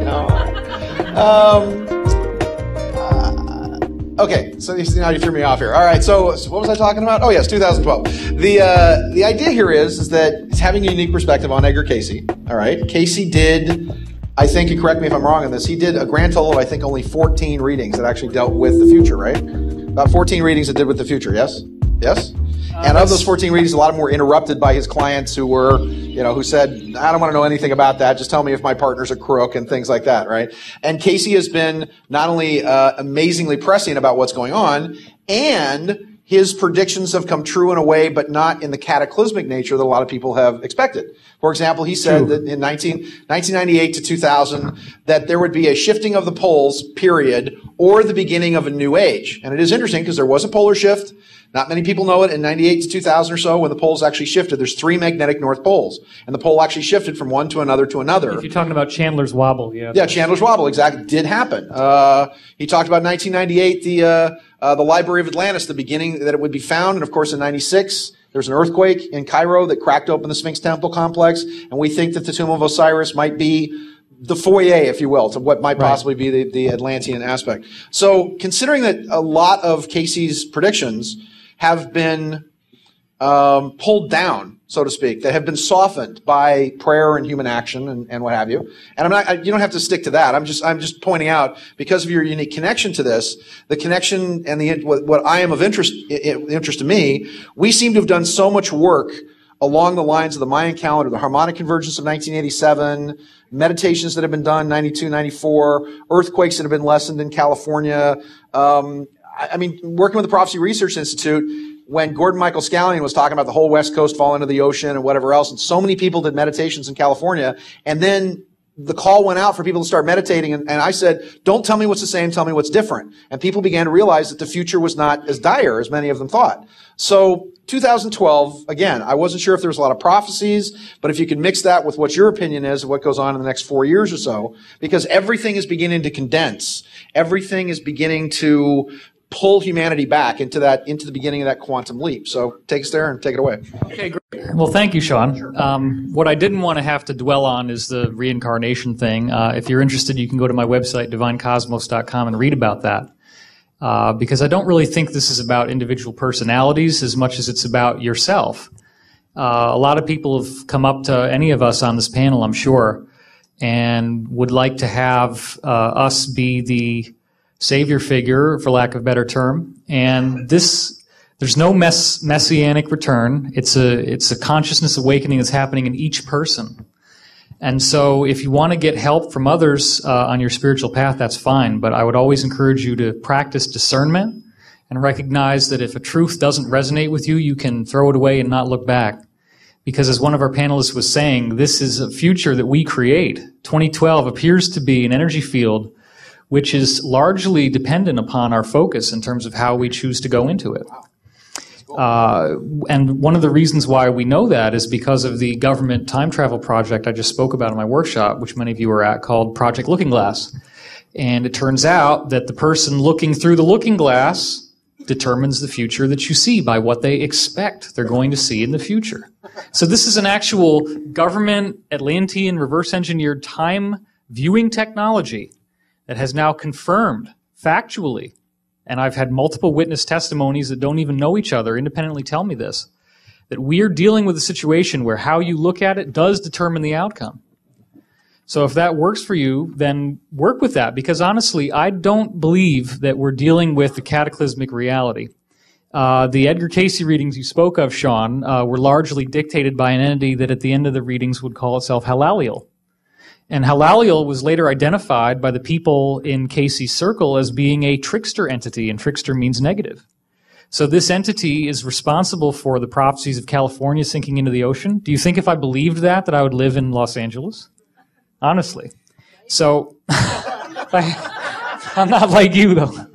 Okay, so now you threw me off here. All right, so what was I talking about? Oh yes, 2012. The idea here is that it's having a unique perspective on Edgar Cayce. All right, Cayce did, I think, and correct me if I'm wrong on this, he did a grand total of I think only 14 readings that actually dealt with the future, right? About 14 readings that did with the future. Yes, yes. And of those 14 readings, a lot of them were interrupted by his clients who were, who said, I don't want to know anything about that. Just tell me if my partner's a crook and things like that, right? And Cayce has been not only amazingly prescient about what's going on, and his predictions have come true in a way, but not in the cataclysmic nature that a lot of people have expected. For example, he said that in 1998 to 2000, that there would be a shifting of the poles, period, or the beginning of a new age. And it is interesting because there was a polar shift. Not many people know it. In 98 to 2000 or so, when the poles actually shifted, there's 3 magnetic north poles. And the pole actually shifted from one to another to another. If you're talking about Chandler's Wobble, yeah. Yeah, Chandler's Wobble, exactly, did happen. He talked about 1998, the Library of Atlantis, the beginning that it would be found. And of course, in 96, there's an earthquake in Cairo that cracked open the Sphinx Temple complex. And we think that the tomb of Osiris might be the foyer, if you will, to what might possibly be the Atlantean aspect. So considering that a lot of Cayce's predictions have been pulled down, so to speak, that have been softened by prayer and human action and what have you. And you don't have to stick to that. I'm just pointing out, because of your unique connection to this, the connection and what I am of interest to me, we seem to have done so much work along the lines of the Mayan calendar, the harmonic convergence of 1987, meditations that have been done 92, 94, earthquakes that have been lessened in California. Working with the Prophecy Research Institute, when Gordon Michael Scallion was talking about the whole West Coast falling into the ocean and whatever else, and so many people did meditations in California, and then the call went out for people to start meditating, and I said, don't tell me what's the same, tell me what's different. And people began to realize that the future was not as dire as many of them thought. So 2012, again, I wasn't sure if there was a lot of prophecies, but if you can mix that with what your opinion is of what goes on in the next 4 years or so, because everything is beginning to condense. Everything is beginning to pull humanity back into the beginning of that quantum leap. So take us there and take it away. Okay, great. Well, thank you, Sean. What I didn't want to have to dwell on is the reincarnation thing. If you're interested, you can go to my website, divinecosmos.com, and read about that. Because I don't really think this is about individual personalities as much as it's about yourself. A lot of people have come up to any of us on this panel, I'm sure, and would like to have us be the savior figure, for lack of a better term. And there's no messianic return. It's a consciousness awakening that's happening in each person. And so if you want to get help from others on your spiritual path, that's fine. But I would always encourage you to practice discernment and recognize that if a truth doesn't resonate with you, you can throw it away and not look back. Because as one of our panelists was saying, this is a future that we create. 2012 appears to be an energy field which is largely dependent upon our focus in terms of how we choose to go into it. And one of the reasons why we know that is because of the government time travel project I just spoke about in my workshop, which many of you were at, called Project Looking Glass. And it turns out that the person looking through the looking glass determines the future that you see by what they expect they're going to see in the future. So this is an actual government Atlantean reverse engineered time viewing technology that has now confirmed factually, and I've had multiple witness testimonies that don't even know each other independently tell me this, that we're dealing with a situation where how you look at it does determine the outcome. So if that works for you, then work with that, because honestly, I don't believe that we're dealing with the cataclysmic reality. The Edgar Cayce readings you spoke of, Sean, were largely dictated by an entity that at the end of the readings would call itself Halaliel. And Halaliel was later identified by the people in Cayce's circle as being a trickster entity, and trickster means negative. So this entity is responsible for the prophecies of California sinking into the ocean. Do you think if I believed that I would live in Los Angeles? Honestly. So I'm not like you, though.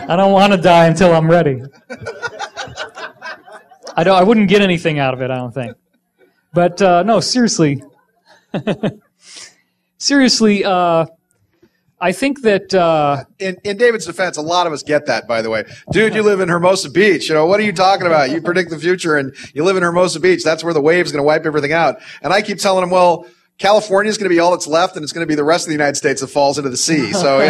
I don't want to die until I'm ready. I wouldn't get anything out of it, I don't think. But no, seriously. Seriously, I think that... In David's defense, a lot of us get that, by the way. Dude, you live in Hermosa Beach. What are you talking about? You predict the future and you live in Hermosa Beach. That's where the wave's going to wipe everything out. And I keep telling him, well, California is going to be all that's left, and it's going to be the rest of the United States that falls into the sea. So,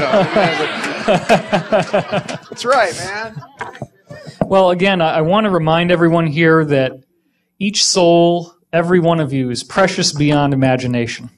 that's right, man. Well, again, I want to remind everyone here that each soul, every one of you, is precious beyond imagination.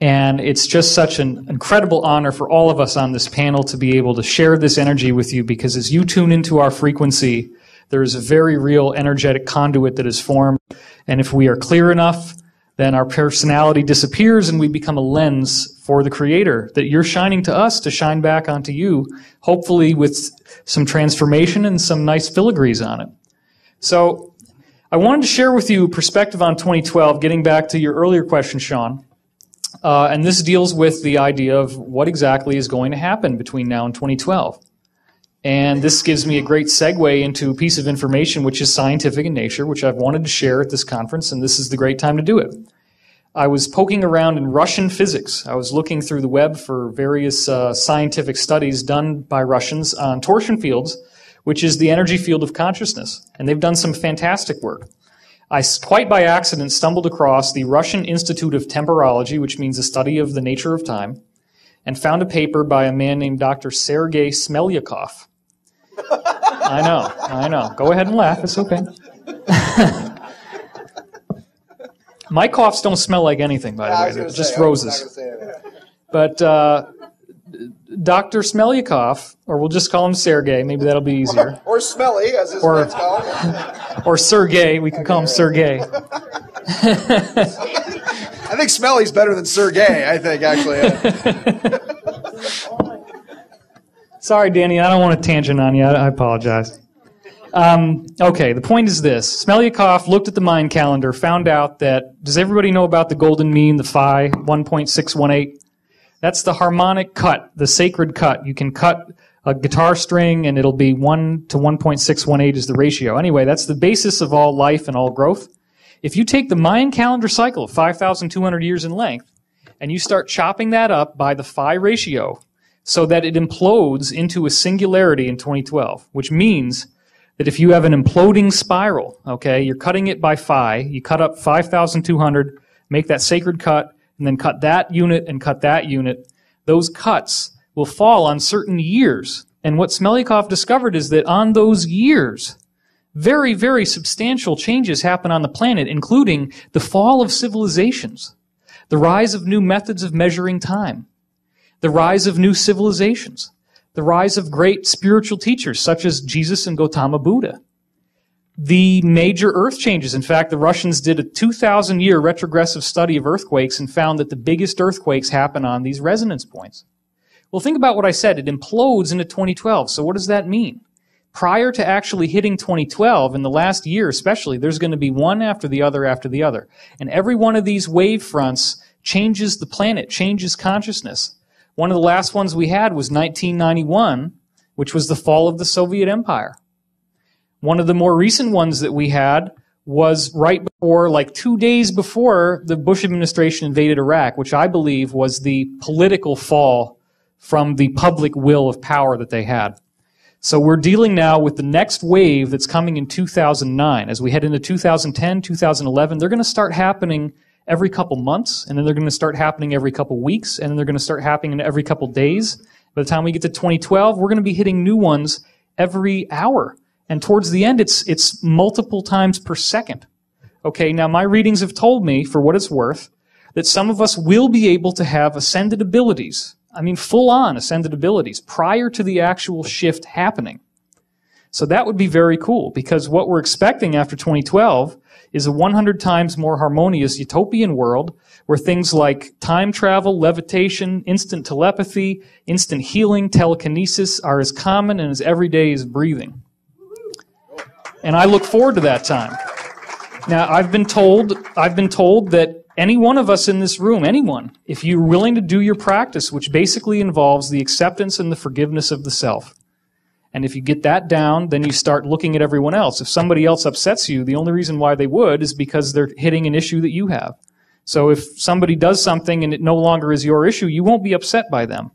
And it's just such an incredible honor for all of us on this panel to be able to share this energy with you, because as you tune into our frequency, there is a very real energetic conduit that is formed. And if we are clear enough, then our personality disappears and we become a lens for the Creator that you're shining to us to shine back onto you, hopefully with some transformation and some nice filigrees on it. So I wanted to share with you a perspective on 2012, getting back to your earlier question, Sean. And this deals with the idea of what exactly is going to happen between now and 2012. And this gives me a great segue into a piece of information which is scientific in nature, which I've wanted to share at this conference, and this is the great time to do it. I was poking around in Russian physics. I was looking through the web for various scientific studies done by Russians on torsion fields, which is the energy field of consciousness. And they've done some fantastic work. I, quite by accident, stumbled across the Russian Institute of Temporology, which means the study of the nature of time, and found a paper by a man named Dr. Sergei Smelyakov. I know. Go ahead and laugh. It's okay. My coughs don't smell like anything, by the way. They're just roses. But Dr. Smelyakov, or we'll just call him Sergei, maybe that'll be easier. Or Smelly, as his friends call him. Or Sergei, we can call him Sergei. I think Smelly's better than Sergei, I think, actually. Sorry, Danny, I don't want to tangent on you. I apologize. Okay, the point is this. Smelyakov looked at the Mayan calendar, found out that, does everybody know about the golden mean, the phi, 1.618? That's the harmonic cut, the sacred cut. You can cut a guitar string and it'll be 1 to 1.618 is the ratio. Anyway, that's the basis of all life and all growth. If you take the Mayan calendar cycle of 5,200 years in length and you start chopping that up by the phi ratio so that it implodes into a singularity in 2012, which means that if you have an imploding spiral, okay, you're cutting it by phi, you cut up 5,200, make that sacred cut, and then cut that unit and cut that unit, those cuts will fall on certain years. And what Smelyakov discovered is that on those years, very, very substantial changes happen on the planet, including the fall of civilizations, the rise of new methods of measuring time, the rise of new civilizations, the rise of great spiritual teachers such as Jesus and Gautama Buddha, the major earth changes. In fact, the Russians did a 2,000-year retrogressive study of earthquakes and found that the biggest earthquakes happen on these resonance points. Well, think about what I said. It implodes into 2012. So what does that mean? Prior to actually hitting 2012, in the last year especially, there's going to be one after the other after the other. And every one of these wave fronts changes the planet, changes consciousness. One of the last ones we had was 1991, which was the fall of the Soviet Empire. One of the more recent ones that we had was right before, like 2 days before the Bush administration invaded Iraq, which I believe was the political fall from the public will of power that they had. So we're dealing now with the next wave that's coming in 2009. As we head into 2010, 2011, they're going to start happening every couple months, and then they're going to start happening every couple weeks, and then they're going to start happening every couple days. By the time we get to 2012, we're going to be hitting new ones every hour. And towards the end, it's multiple times per second. Okay, now my readings have told me, for what it's worth, that some of us will be able to have ascended abilities. I mean, full-on ascended abilities prior to the actual shift happening. So that would be very cool, because what we're expecting after 2012 is a 100 times more harmonious utopian world where things like time travel, levitation, instant telepathy, instant healing, telekinesis are as common and as everyday as breathing. And I look forward to that time. Now, I've been told that any one of us in this room, anyone, if you're willing to do your practice, which basically involves the acceptance and the forgiveness of the self, and if you get that down, then you start looking at everyone else. If somebody else upsets you, the only reason why they would is because they're hitting an issue that you have. So if somebody does something and it no longer is your issue, you won't be upset by them.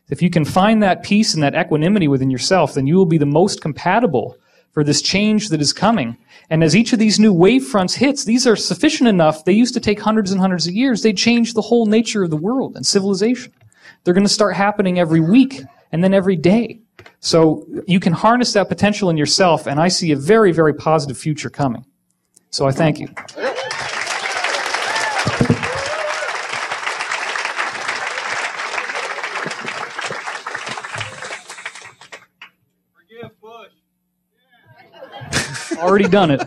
If you can find that peace and that equanimity within yourself, then you will be the most compatible for for this change that is coming. And as each of these new wave fronts hits, these are sufficient enough. They used to take hundreds and hundreds of years. They change the whole nature of the world and civilization. They're going to start happening every week and then every day. So you can harness that potential in yourself, and I see a very, very positive future coming. So I thank you. Forgive Bush. Already done it.